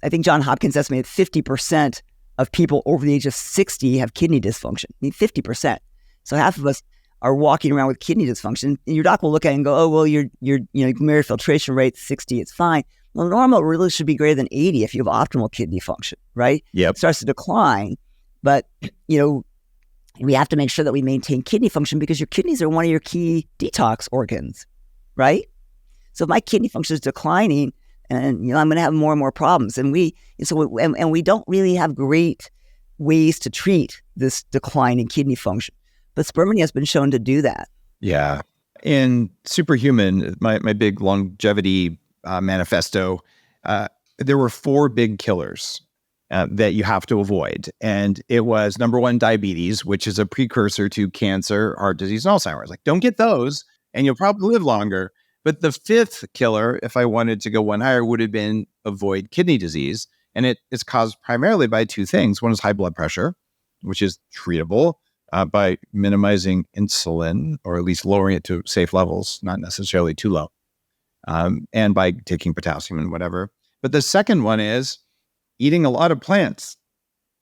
I think John Hopkins estimated 50% of people over the age of 60 have kidney dysfunction. 50%. So half of us are walking around with kidney dysfunction. And your doc will look at it and go, oh, well, your glomerular filtration rate 60, it's fine. Well, normal really should be greater than 80 if you have optimal kidney function, right? Yep. It starts to decline. But, we have to make sure that we maintain kidney function because your kidneys are one of your key detox organs, right? So if my kidney function is declining, and I'm going to have more and more problems. And we don't really have great ways to treat this decline in kidney function. But spermidine has been shown to do that. Yeah. In Superhuman, my big longevity manifesto, there were 4 big killers that you have to avoid. And it was number 1, diabetes, which is a precursor to cancer, heart disease, and Alzheimer's. Like, don't get those and you'll probably live longer. But the 5th killer, if I wanted to go one higher, would have been avoid kidney disease. And it's caused primarily by 2 things. One is high blood pressure, which is treatable. by minimizing insulin, or at least lowering it to safe levels, not necessarily too low, and by taking potassium and whatever. But the second one is eating a lot of plants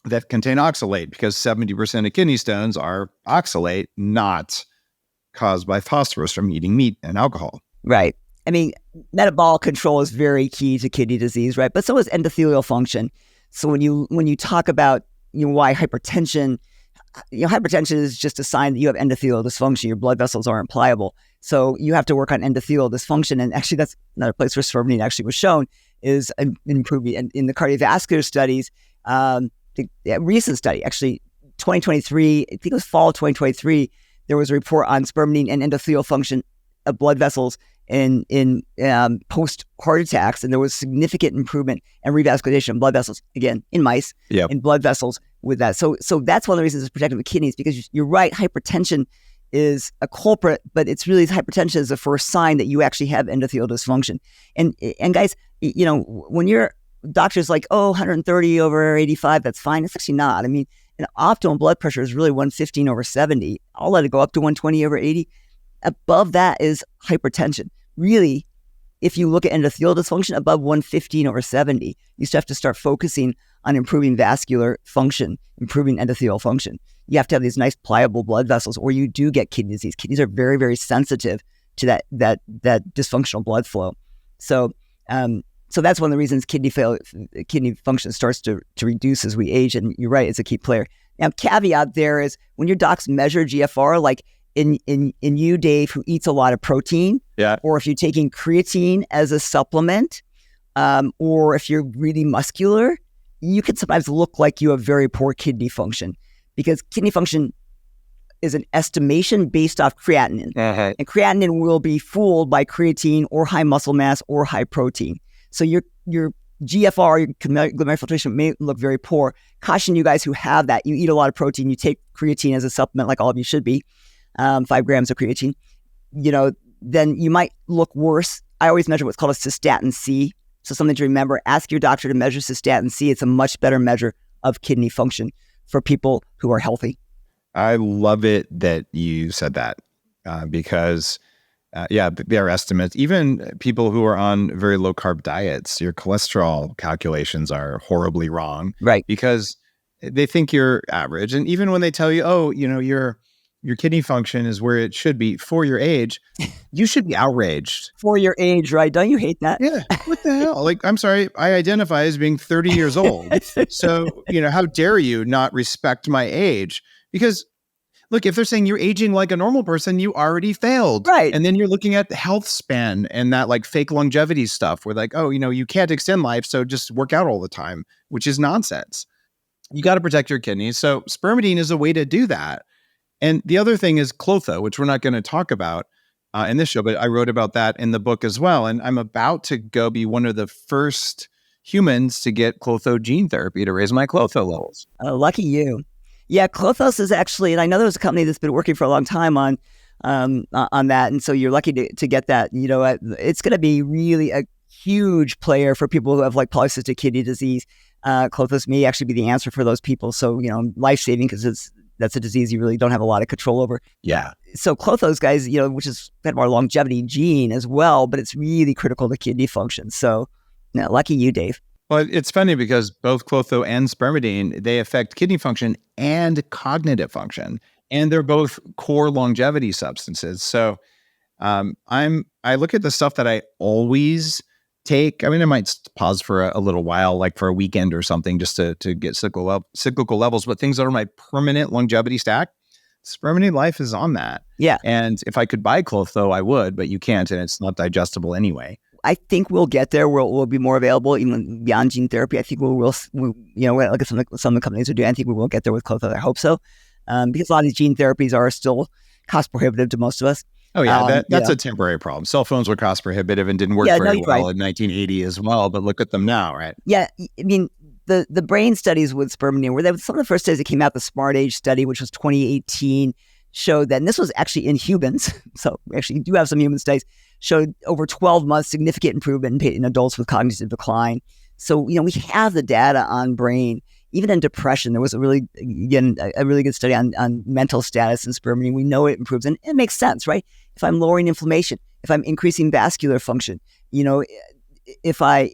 that contain oxalate, because 70% of kidney stones are oxalate, not caused by phosphorus from eating meat and alcohol. Right. I mean, metabolic control is very key to kidney disease, right? But so is endothelial function. So when you talk about why hypertension, hypertension is just a sign that you have endothelial dysfunction. Your blood vessels aren't pliable. So you have to work on endothelial dysfunction. And actually, that's another place where spermidine actually was shown is improving in the cardiovascular studies. The recent study, actually 2023, I think it was fall of 2023, there was a report on spermidine and endothelial function of blood vessels in post heart attacks, and there was significant improvement and revascularization of blood vessels, again in mice, in blood vessels with that. So that's one of the reasons it's protective of kidneys, because you're right, hypertension is a culprit, but it's really hypertension is the first sign that you actually have endothelial dysfunction. And guys, when your doctor's like, 130 over 85, that's fine. It's actually not. I mean, an optimal blood pressure is really 115 over 70. I'll let it go up to 120 over 80. Above that is hypertension. Really, if you look at endothelial dysfunction above 115 over 70, you still have to start focusing on improving vascular function, improving endothelial function. You have to have these nice pliable blood vessels, or you do get kidney disease. Kidneys are very, very sensitive to that dysfunctional blood flow. So that's one of the reasons kidney function starts to reduce as we age. And you're right, it's a key player. Now, caveat there is when your docs measure GFR, like in you, Dave, who eats a lot of protein, or if you're taking creatine as a supplement, or if you're really muscular, you can sometimes look like you have very poor kidney function, because kidney function is an estimation based off creatinine. And creatinine will be fooled by creatine or high muscle mass or high protein. So your GFR, your glomerular filtration may look very poor. Caution you guys who have that. You eat a lot of protein, you take creatine as a supplement, like all of you should be, 5 grams of creatine, then you might look worse. I always measure what's called a cystatin C. So something to remember, ask your doctor to measure cystatin C. It's a much better measure of kidney function for people who are healthy. I love it that you said that because their estimates, even people who are on very low carb diets, your cholesterol calculations are horribly wrong. Right. Because they think you're average. And even when they tell you, your kidney function is where it should be for your age, you should be outraged. For your age, right? Don't you hate that? Yeah. What the hell? Like, I'm sorry, I identify as being 30 years old. So, how dare you not respect my age? Because look, if they're saying you're aging like a normal person, you already failed. Right. And then you're looking at the health span and that like fake longevity stuff where like, you can't extend life, so just work out all the time, which is nonsense. You got to protect your kidneys. So spermidine is a way to do that. And the other thing is Clotho, which we're not going to talk about in this show, but I wrote about that in the book as well. And I'm about to go be one of the first humans to get Clotho gene therapy to raise my Clotho levels. Lucky you. Yeah, Clothos is actually, and I know there's a company that's been working for a long time on that, and so you're lucky to get that. It's going to be really a huge player for people who have like polycystic kidney disease. Clothos may actually be the answer for those people. So life-saving, because that's a disease you really don't have a lot of control over. Yeah. So Clothos, guys, which is kind of our longevity gene as well, but it's really critical to kidney function. So, lucky you, Dave. Well, it's funny because both Clotho and spermidine, they affect kidney function and cognitive function, and they're both core longevity substances. So I look at the stuff that I always take. I mean, I might pause for a little while, like for a weekend or something, just to get cyclical levels, but things that are my permanent longevity stack, Spermidine Life is on that. Yeah. And if I could buy Clotho, I would, but you can't, and it's not digestible anyway. I think we'll get there where it will be more available, even beyond gene therapy. I think we will, like some of the companies are doing. I think we will get there with Clotho. I hope so, because a lot of these gene therapies are still cost prohibitive to most of us. Oh yeah, that's a temporary problem. Cell phones were cost prohibitive and didn't work very well in 1980 as well. But look at them now, right? Yeah, I mean the brain studies with spermidine were some of the first studies that came out. The Smart Age study, which was 2018, showed that, and this was actually in humans. So we actually do have some human studies, showed over 12 months significant improvement in adults with cognitive decline. So we have the data on brain, even in depression, there was a really good study on mental status and spermidine. We know it improves, and it makes sense, right? If I'm lowering inflammation, if I'm increasing vascular function, if I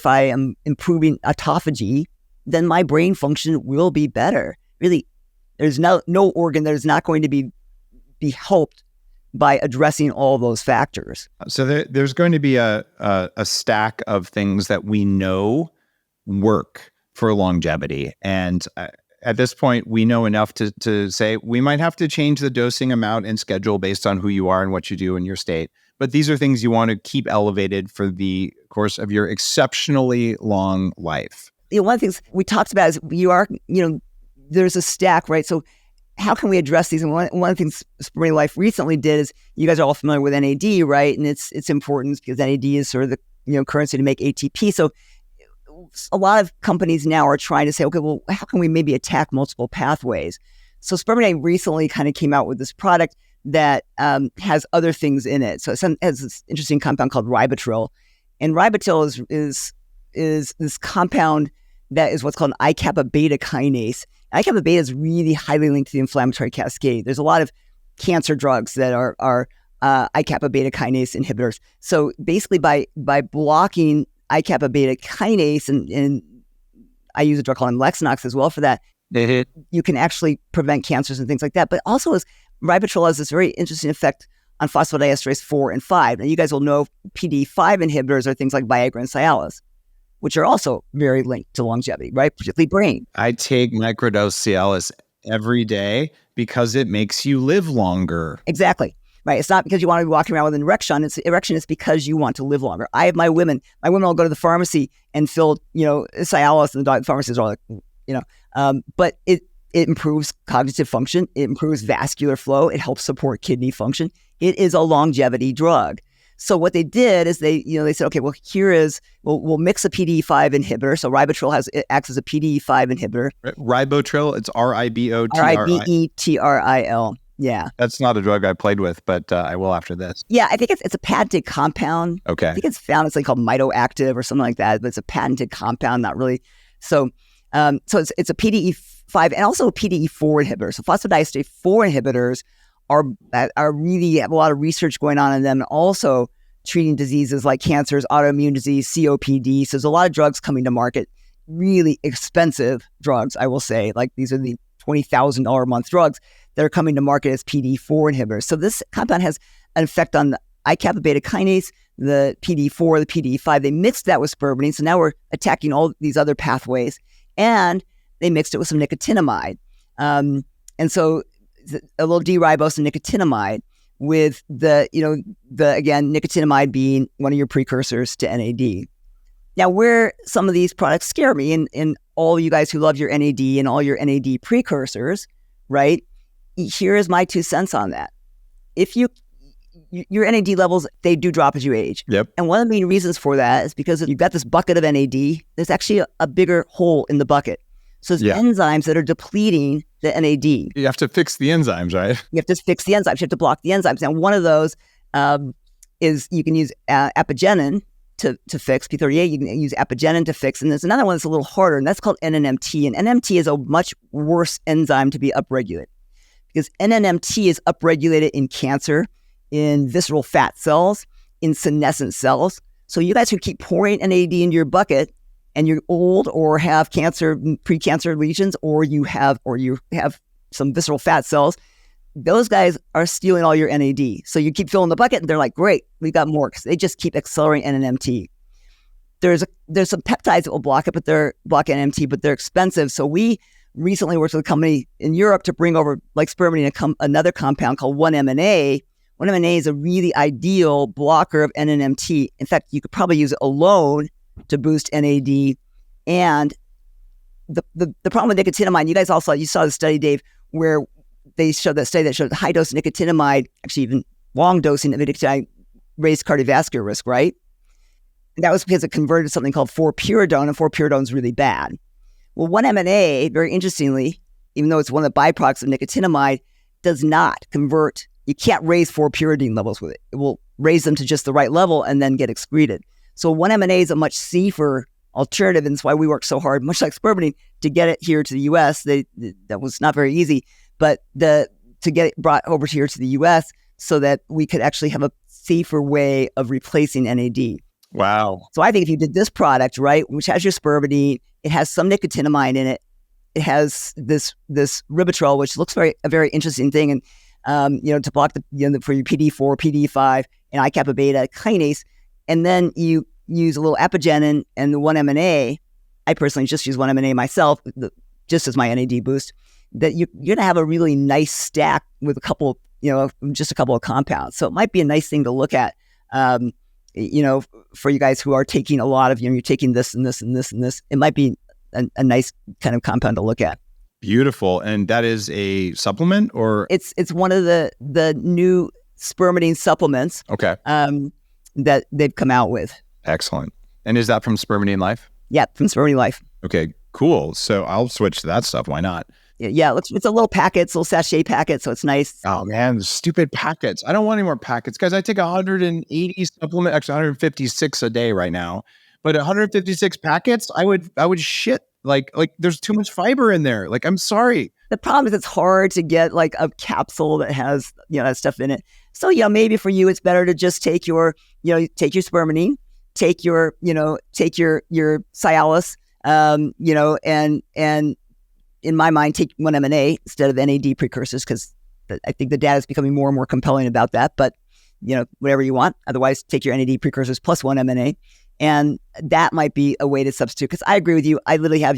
am improving autophagy, then my brain function will be better. Really, there's no organ that is not going to be helped by addressing all those factors. So there's going to be a stack of things that we know work for longevity. And at this point, we know enough to say we might have to change the dosing amount and schedule based on who you are and what you do in your state. But these are things you want to keep elevated for the course of your exceptionally long life. One of the things we talked about is there's a stack, right? So how can we address these? And one of the things Spermidine Life recently did is, you guys are all familiar with NAD, right? And it's important because NAD is sort of the currency to make ATP. So a lot of companies now are trying to say, okay, well, how can we maybe attack multiple pathways? So Spermidine recently kind of came out with this product that has other things in it. So it has this interesting compound called ribotril. And ribotril is this compound that is what's called an IKAPA beta kinase. IKAPA beta is really highly linked to the inflammatory cascade. There's a lot of cancer drugs that are IKAPA beta kinase inhibitors. So basically by blocking IKAPA beta kinase, and I use a drug called Lexinox as well for that, you can actually prevent cancers and things like that. But also ribotril has this very interesting effect on phosphodiesterase 4 and 5. And you guys will know PDE5 inhibitors are things like Viagra and Cialis, which are also very linked to longevity, right? Particularly brain. I take microdose Cialis every day because it makes you live longer. Exactly. Right. It's not because you want to be walking around with an erection. It's because you want to live longer. I have my women will go to the pharmacy and fill, Cialis, and the pharmacists are like, but it improves cognitive function. It improves vascular flow. It helps support kidney function. It is a longevity drug. So what they did is they said, okay, well, we'll mix a PDE5 inhibitor. So ribotril acts as a PDE5 inhibitor. Ribotril, it's RIBOTRIL. RIBETRIL. Yeah. That's not a drug I played with, but I will after this. Yeah, I think it's a patented compound. Okay. I think it's found, it's like called mitoactive or something like that, but it's a patented compound, not really. So it's a PDE5 and also a PDE4 inhibitor. So phosphodiesterase 4 inhibitors are really have a lot of research going on in them, and also treating diseases like cancers, autoimmune disease, COPD. So there's a lot of drugs coming to market, really expensive drugs, I will say. Like these are the $20,000 a month drugs that are coming to market as PDE4 inhibitors. So this compound has an effect on the IKAPA beta kinase, the PDE4, the PDE5. They mixed that with spermidine. So now we're attacking all these other pathways. And they mixed it with some nicotinamide. And so a little D-ribose and nicotinamide, with again, nicotinamide being one of your precursors to NAD. Now, where some of these products scare me, and all you guys who love your NAD and all your NAD precursors, right? Here is my 2 cents on that. If your NAD levels, they do drop as you age. Yep. And one of the main reasons for that is because if you've got this bucket of NAD, there's actually a bigger hole in the bucket. So there's enzymes that are depleting the NAD. You have to fix the enzymes, right? You have to fix the enzymes. You have to block the enzymes. Now, one of those is you can use apigenin to fix P38. You can use apigenin to fix. And there's another one that's a little harder, and that's called NNMT. And NNMT is a much worse enzyme to be upregulated, because NNMT is upregulated in cancer, in visceral fat cells, in senescent cells. So you guys who keep pouring NAD into your bucket, and you're old or have cancer, precancer lesions, or you have some visceral fat cells, those guys are stealing all your NAD. So you keep filling the bucket, and they're like, great, we got more, because they just keep accelerating NNMT. There's some peptides that will block it, but they're NNMT, but they're expensive. So we recently worked with a company in Europe to bring over, like spermidine, another compound called 1-MNA. 1-MNA is a really ideal blocker of NNMT. In fact, you could probably use it alone to boost NAD. And the problem with nicotinamide, you saw the study, Dave, where they showed that study that showed high dose nicotinamide, actually even long dosing of nicotinamide, raised cardiovascular risk, right? And that was because it converted to something called 4-pyridone, and 4-pyridone is really bad. Well, 1-MNA, very interestingly, even though it's one of the byproducts of nicotinamide, does not convert. You can't raise 4-pyridine levels with it. It will raise them to just the right level and then get excreted. So 1-MNA is a much safer alternative, and that's why we work so hard, much like spermidine, to get it here to the U.S., that was not very easy. But to get it brought over here to the U.S. so that we could actually have a safer way of replacing NAD. Wow. So I think if you did this product, right, which has your spermidine, it has some nicotinamide in it. It has this ribitol, which looks a very interesting thing, and to block for your PD4, PD5, and ICAPA beta kinase, and then you use a little apigenin and the 1-MNA. I personally just use 1-MNA myself, just as my NAD boost. That you're going to have a really nice stack with just a couple of compounds. So it might be a nice thing to look at, for you guys who are taking a lot of, you're taking this and this and this and this. It might be a nice kind of compound to look at. Beautiful. And that is a supplement, or? It's one of the new spermidine supplements. Okay. That they've come out with. Excellent. And is that from Spermidine Life? Yeah, from Spermidine Life. Okay, cool. So I'll switch to that stuff. Why not? Yeah, it's a little packet, it's a little sachet packet, so it's nice. Oh man, the stupid packets. I don't want any more packets. Guys, I take 180 supplement, actually 156 a day right now. But 156 packets, I would shit. Like there's too much fiber in there. Like, I'm sorry. The problem is it's hard to get like a capsule that has, that stuff in it. So maybe for you it's better to just take your spermidine, take your Cialis, and in my mind, take 1-MNA instead of NAD precursors, because I think the data is becoming more and more compelling about that. But, whatever you want. Otherwise, take your NAD precursors plus 1-MNA. And that might be a way to substitute. Because I agree with you. I literally have,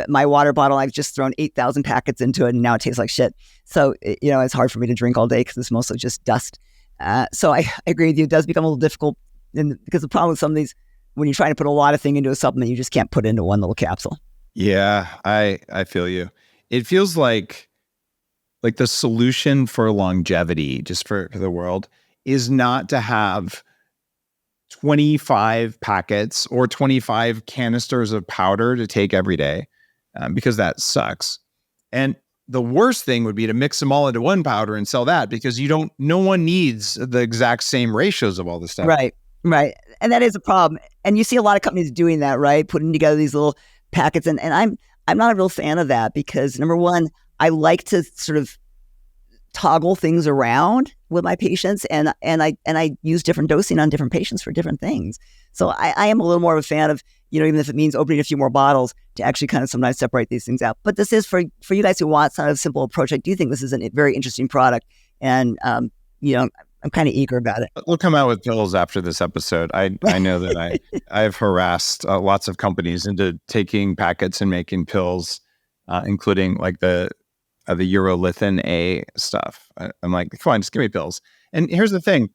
my water bottle, I've just thrown 8,000 packets into it, and now it tastes like shit. So, it's hard for me to drink all day because it's mostly just dust. So I agree with you. It does become a little difficult. Because the problem with some of these, when you're trying to put a lot of thing into a supplement, you just can't put it into one little capsule. Yeah, I feel you. It feels like the solution for longevity, just for the world, is not to have 25 packets or 25 canisters of powder to take every day, because that sucks. And the worst thing would be to mix them all into one powder and sell that, because no one needs the exact same ratios of all this stuff. Right. And that is a problem. And you see a lot of companies doing that, right? Putting together these little packets. And I'm not a real fan of that, because number one, I like to sort of toggle things around with my patients, and I use different dosing on different patients for different things. So I am a little more of a fan of, even if it means opening a few more bottles, to actually kind of sometimes separate these things out. But this is for you guys who want kind of a simple approach. I do think this is a very interesting product, and I'm kind of eager about it. We'll come out with pills after this episode. I know that I've harassed lots of companies into taking packets and making pills, including like the urolithin A stuff. I'm like, come on, just give me pills. And here's the thing.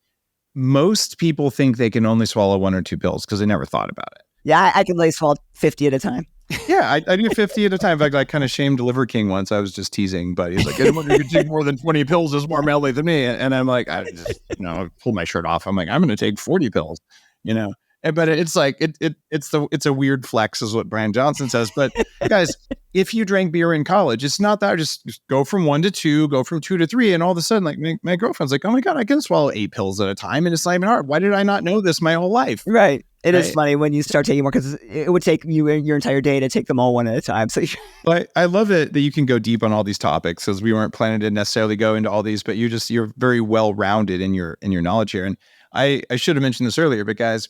Most people think they can only swallow 1 or 2 pills because they never thought about it. Yeah, I can swallow 50 at a time. Yeah, I do 50 at a time. In fact, I kind of shamed Liver King once. I was just teasing, but he's like, anyone who can take more than 20 pills is more manly than me. And I'm like, I just, I pulled my shirt off. I'm like, I'm going to take 40 pills, But it's like, it's a weird flex, is what Brian Johnson says. But guys, if you drank beer in college, it's not that. Just go from 1 to 2, go from 2 to 3. And all of a sudden, like my girlfriend's like, oh my God, I can swallow 8 pills at a time. And it's not even hard. Why did I not know this my whole life? Right. It is funny when you start taking more, because it would take you your entire day to take them all one at a time. So, but I love it that you can go deep on all these topics, because we weren't planning to necessarily go into all these, but you're very well rounded in your knowledge here. And I should have mentioned this earlier, but guys,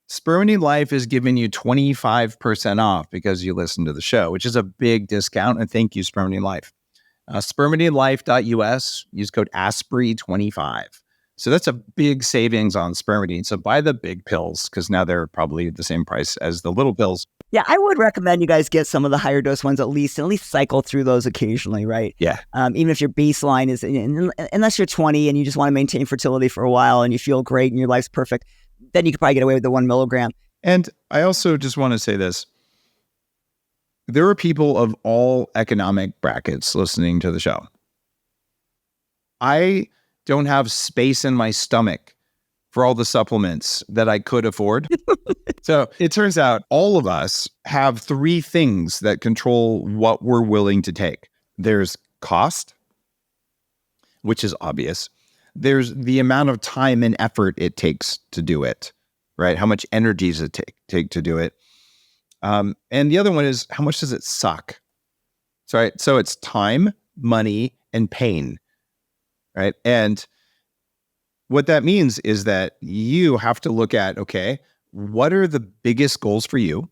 Spermidine Life is giving you 25% off because you listen to the show, which is a big discount. And thank you, Spermidine Life. Spermidinelife.us, use code Asprey25. So that's a big savings on spermidine. So buy the big pills, because now they're probably the same price as the little pills. Yeah, I would recommend you guys get some of the higher dose ones at least cycle through those occasionally, right? Yeah. Even if your baseline is, unless you're 20 and you just want to maintain fertility for a while and you feel great and your life's perfect, then you could probably get away with the 1 milligram. And I also just want to say this. There are people of all economic brackets listening to the show. I don't have space in my stomach for all the supplements that I could afford. So it turns out all of us have 3 things that control what we're willing to take. There's cost, which is obvious. There's the amount of time and effort it takes to do it, right? How much energy does it take to do it? And the other one is, how much does it suck? So it's time, money, and pain, right? And what that means is that you have to look at, okay, what are the biggest goals for you?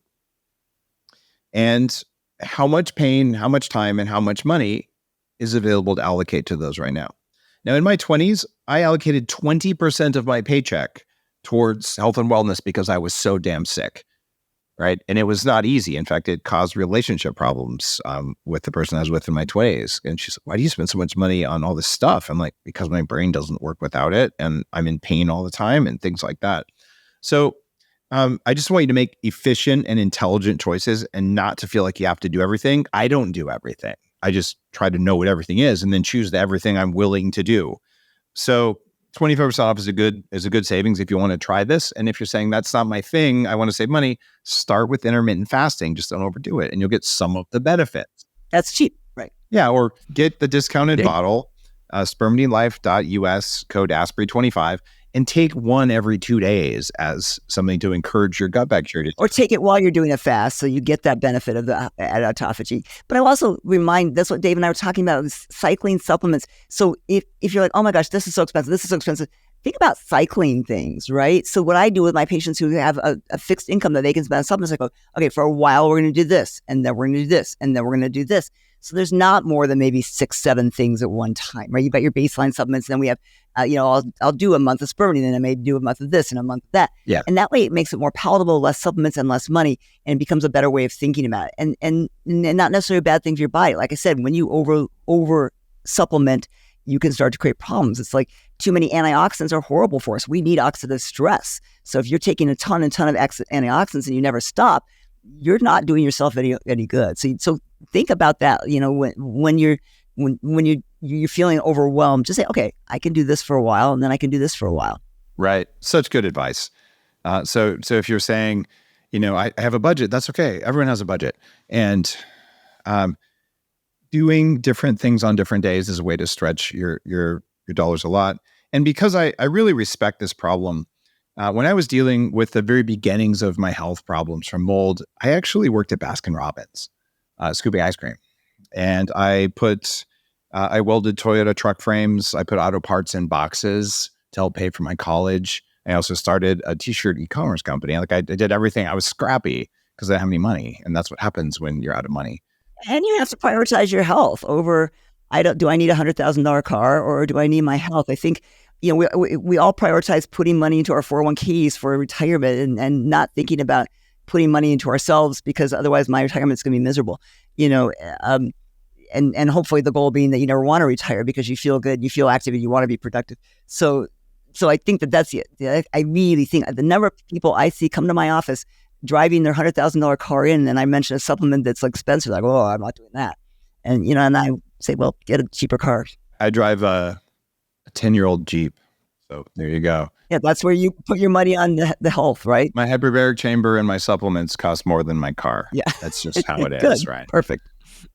And how much pain, how much time, and how much money is available to allocate to those right now? Now, in my 20s, I allocated 20% of my paycheck towards health and wellness because I was so damn sick, right? And it was not easy. In fact, it caused relationship problems with the person I was with in my 20s. And she's like, why do you spend so much money on all this stuff? I'm like, because my brain doesn't work without it. And I'm in pain all the time and things like that. So I just want you to make efficient and intelligent choices and not to feel like you have to do everything. I don't do everything. I just try to know what everything is and then choose the everything I'm willing to do. So 25% off is a good savings if you want to try this. And if you're saying that's not my thing, I want to save money, start with intermittent fasting. Just don't overdo it and you'll get some of the benefits. That's cheap, right? Yeah, or get the discounted bottle, spermidinelife.us, code Asprey25, and take one every 2 days as something to encourage your gut bacteria. Or take it while you're doing a fast so you get that benefit of the autophagy. But I also remind, that's what Dave and I were talking about, is cycling supplements. So if you're like, oh my gosh, this is so expensive, think about cycling things, right? So what I do with my patients who have a fixed income that they can spend on supplements, I go, okay, for a while we're going to do this, and then we're going to do this, and then we're going to do this. So there's not more than maybe 6-7 things at one time, right? You've got your baseline supplements, and then we have, I'll do a month of Spermidine, and I may do a month of this and a month of that. Yeah. And that way it makes it more palatable, less supplements and less money, and it becomes a better way of thinking about it. And not necessarily a bad thing for your body. Like I said, when you over supplement, you can start to create problems. It's like too many antioxidants are horrible for us. We need oxidative stress. So if you're taking a ton of antioxidants and you never stop, you're not doing yourself any good. So think about that. When you're feeling overwhelmed, just say, okay, I can do this for a while, and then I can do this for a while. Right. Such good advice. So if you're saying, I have a budget, that's okay. Everyone has a budget, and doing different things on different days is a way to stretch your dollars a lot. And because I really respect this problem. When I was dealing with the very beginnings of my health problems from mold, I actually worked at Baskin-Robbins, scooping ice cream. And I welded Toyota truck frames. I put auto parts in boxes to help pay for my college. I also started a t-shirt e-commerce company. I did everything. I was scrappy because I didn't have any money. And that's what happens when you're out of money. And you have to prioritize your health over, do I need a $100,000 car or do I need my health? I think, we all prioritize putting money into our 401ks for retirement and not thinking about putting money into ourselves, because otherwise my retirement's going to be miserable, and hopefully the goal being that you never want to retire because you feel good, you feel active, and you want to be productive. So I think that's it. I really think the number of people I see come to my office driving their $100,000 car in, and I mention a supplement that's expensive, like, oh, I'm not doing that. And, and I say, well, get a cheaper car. I drive a 10-year-old Jeep. So there you go. Yeah, that's where you put your money on the health, right? My hyperbaric chamber and my supplements cost more than my car. Yeah. That's just how it Good. is, right? Perfect.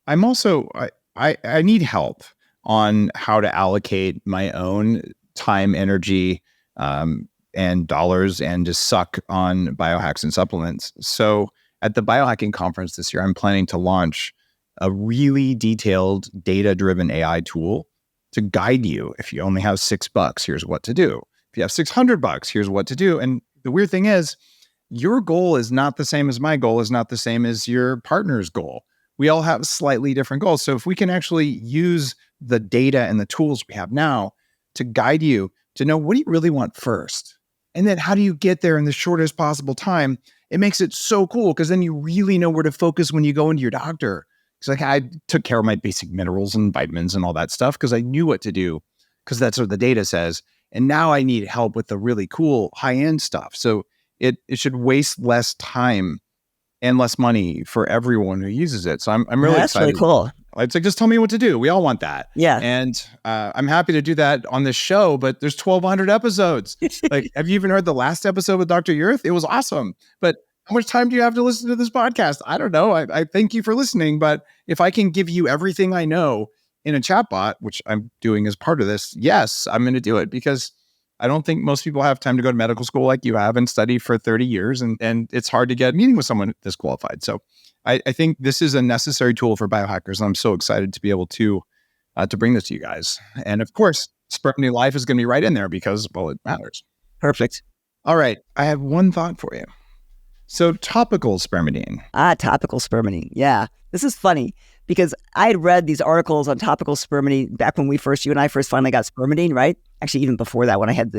I'm also, I need help on how to allocate my own time, energy, and dollars, and just suck on biohacks and supplements. So at the biohacking conference this year, I'm planning to launch a really detailed data-driven AI tool to guide you. If you only have $6, here's what to do. If you have $600, here's what to do. And the weird thing is, your goal is not the same as my goal, is not the same as your partner's goal. We all have slightly different goals. So if we can actually use the data and the tools we have now to guide you to know, what do you really want first? And then how do you get there in the shortest possible time? It makes it so cool, because then you really know where to focus when you go into your doctor. It's like, I took care of my basic minerals and vitamins and all that stuff because I knew what to do, because that's what the data says. And now I need help with the really cool high-end stuff. So it should waste less time and less money for everyone who uses it. So I'm really that's excited. That's really cool. It's like, just tell me what to do. We all want that. Yeah. And I'm happy to do that on this show, but there's 1,200 episodes. Like, have you even heard the last episode with Dr. Yurth? It was awesome. But how much time do you have to listen to this podcast? I don't know. I thank you for listening. But if I can give you everything I know in a chatbot, which I'm doing as part of this, yes, I'm going to do it, because I don't think most people have time to go to medical school like you have and study for 30 years. And it's hard to get a meeting with someone this qualified. So I think this is a necessary tool for biohackers. And I'm so excited to be able to bring this to you guys. And of course, Spermidine Life is going to be right in there because, well, it matters. Perfect. All right. I have one thought for you. So topical spermidine. Topical spermidine. Yeah. This is funny because I had read these articles on topical spermidine back when you and I first finally got spermidine, right? Actually, even before that, when I had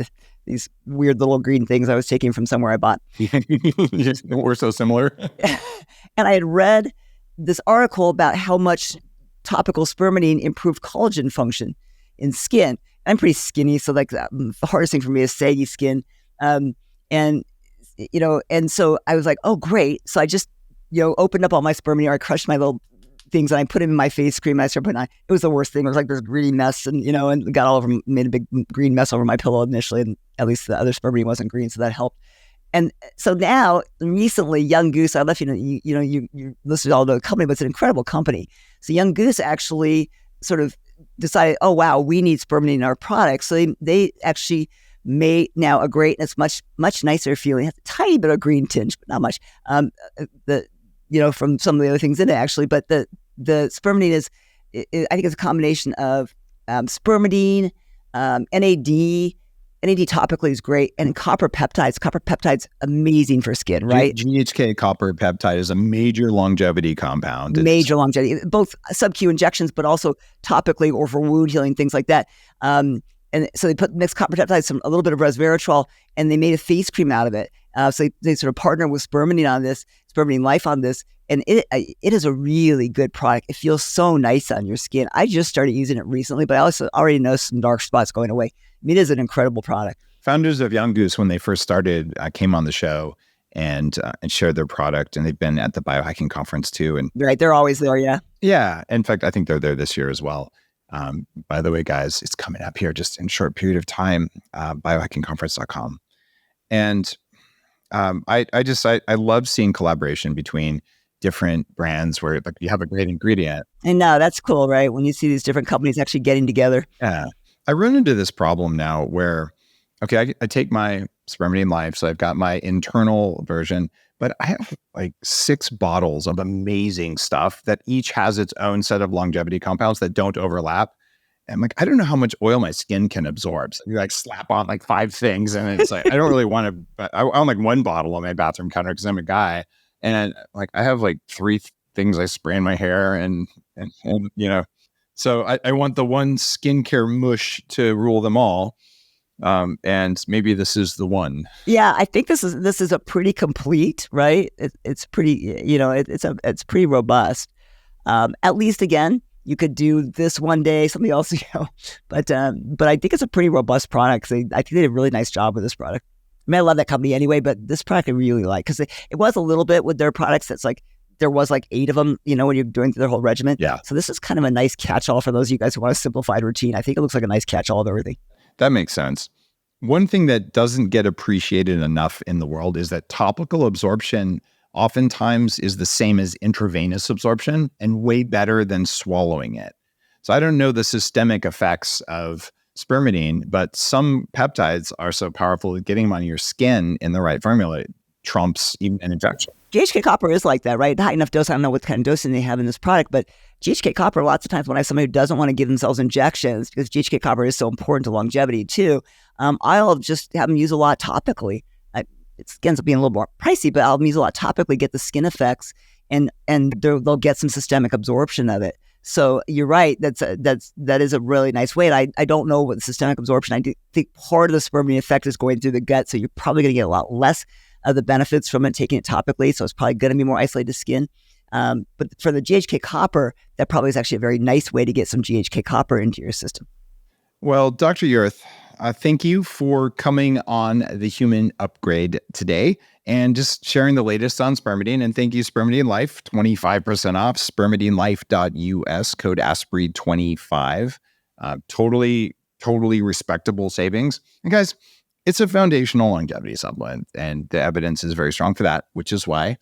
these weird little green things I was taking from somewhere I bought. We're so similar. And I had read this article about how much topical spermidine improved collagen function in skin. I'm pretty skinny, so like the hardest thing for me is saggy skin. And so I was like, oh, great. So I just, opened up all my spermidine, I crushed my little things and I put them in my face cream and I started putting on. It was the worst thing. It was like this green mess and, and got all over, made a big green mess over my pillow initially. And at least the other spermidine wasn't green, so that helped. And so now, recently, Young Goose, I left you listed all the company, but it's an incredible company. So Young Goose actually sort of decided, oh, wow, we need spermidine in our products. So they actually made now a great, and it's much, much nicer feeling. It has a tiny bit of green tinge, but not much. From some of the other things in it, actually. But the spermidine is I think it's a combination of spermidine, NAD. NAD topically is great, and copper peptides. Copper peptides amazing for skin, right? GHK copper peptide is a major longevity compound. Major longevity, both sub-Q injections, but also topically or for wound healing, things like that. And so they mixed copper peptides, a little bit of resveratrol, and they made a face cream out of it. So they sort of partnered with Spermidine on this, Spermidine Life on this, and it is a really good product. It feels so nice on your skin. I just started using it recently, but I also already know some dark spots going away. I mean, it is an incredible product. Founders of Young Goose, when they first started, came on the show and shared their product, and they've been at the biohacking conference too. And right, they're always there, yeah. Yeah, in fact, I think they're there this year as well. By the way, guys, it's coming up here just in a short period of time, biohackingconference.com. And I love seeing collaboration between different brands where like you have a great ingredient. And no, that's cool, right? When you see these different companies actually getting together. Yeah. I run into this problem now where, okay, I take my Spermidine Life, so I've got my internal version, but I have like 6 bottles of amazing stuff that each has its own set of longevity compounds that don't overlap. And I'm like, I don't know how much oil my skin can absorb. So you like slap on like 5 things, and it's like, I don't really want to, but I own like 1 bottle on my bathroom counter because I'm a guy. And like, I have like 3 things I spray in my hair and so I want the one skincare mush to rule them all. And maybe this is the one. Yeah, I think this is a pretty complete, right? It's pretty, it's pretty robust. At least again, you could do this one day, something else, but I think it's a pretty robust product. I think they did a really nice job with this product. I mean, I love that company anyway, but this product I really like because it was a little bit with their products. That's like, there was like 8 of them, when you're doing their whole regimen. Yeah. So this is kind of a nice catch-all for those of you guys who want a simplified routine. I think it looks like a nice catch-all of everything. That makes sense. One thing that doesn't get appreciated enough in the world is that topical absorption oftentimes is the same as intravenous absorption and way better than swallowing it. So I don't know the systemic effects of spermidine, but some peptides are so powerful that getting them on your skin in the right formula trumps even an injection. GHK copper is like that, right? High enough dose. I don't know what kind of dosing they have in this product, but GHK copper, lots of times when I have somebody who doesn't want to give themselves injections, because GHK copper is so important to longevity too, I'll just have them use a lot topically. It ends up being a little more pricey, but I'll use a lot topically, get the skin effects, and they'll get some systemic absorption of it. So you're right. That is a really nice way. And I don't know what the systemic absorption. I do think part of the spermidine effect is going through the gut, so you're probably going to get a lot less of the benefits from it taking it topically. So it's probably going to be more isolated to skin. But for the GHK copper, that probably is actually a very nice way to get some GHK copper into your system. Well, Dr. Yurth, thank you for coming on The Human Upgrade today and just sharing the latest on Spermidine. And thank you, Spermidine Life, 25% off, spermidinelife.us, code Asprey25. Totally respectable savings. And guys, it's a foundational longevity supplement, and the evidence is very strong for that, which is why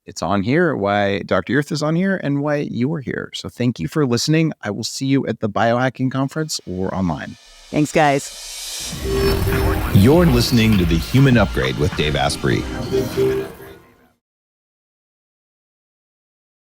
it's on here, why Dr. Yurth is on here, and why you are here. So thank you for listening. I will see you at the Biohacking Conference or online. Thanks, guys. You're listening to The Human Upgrade with Dave Asprey.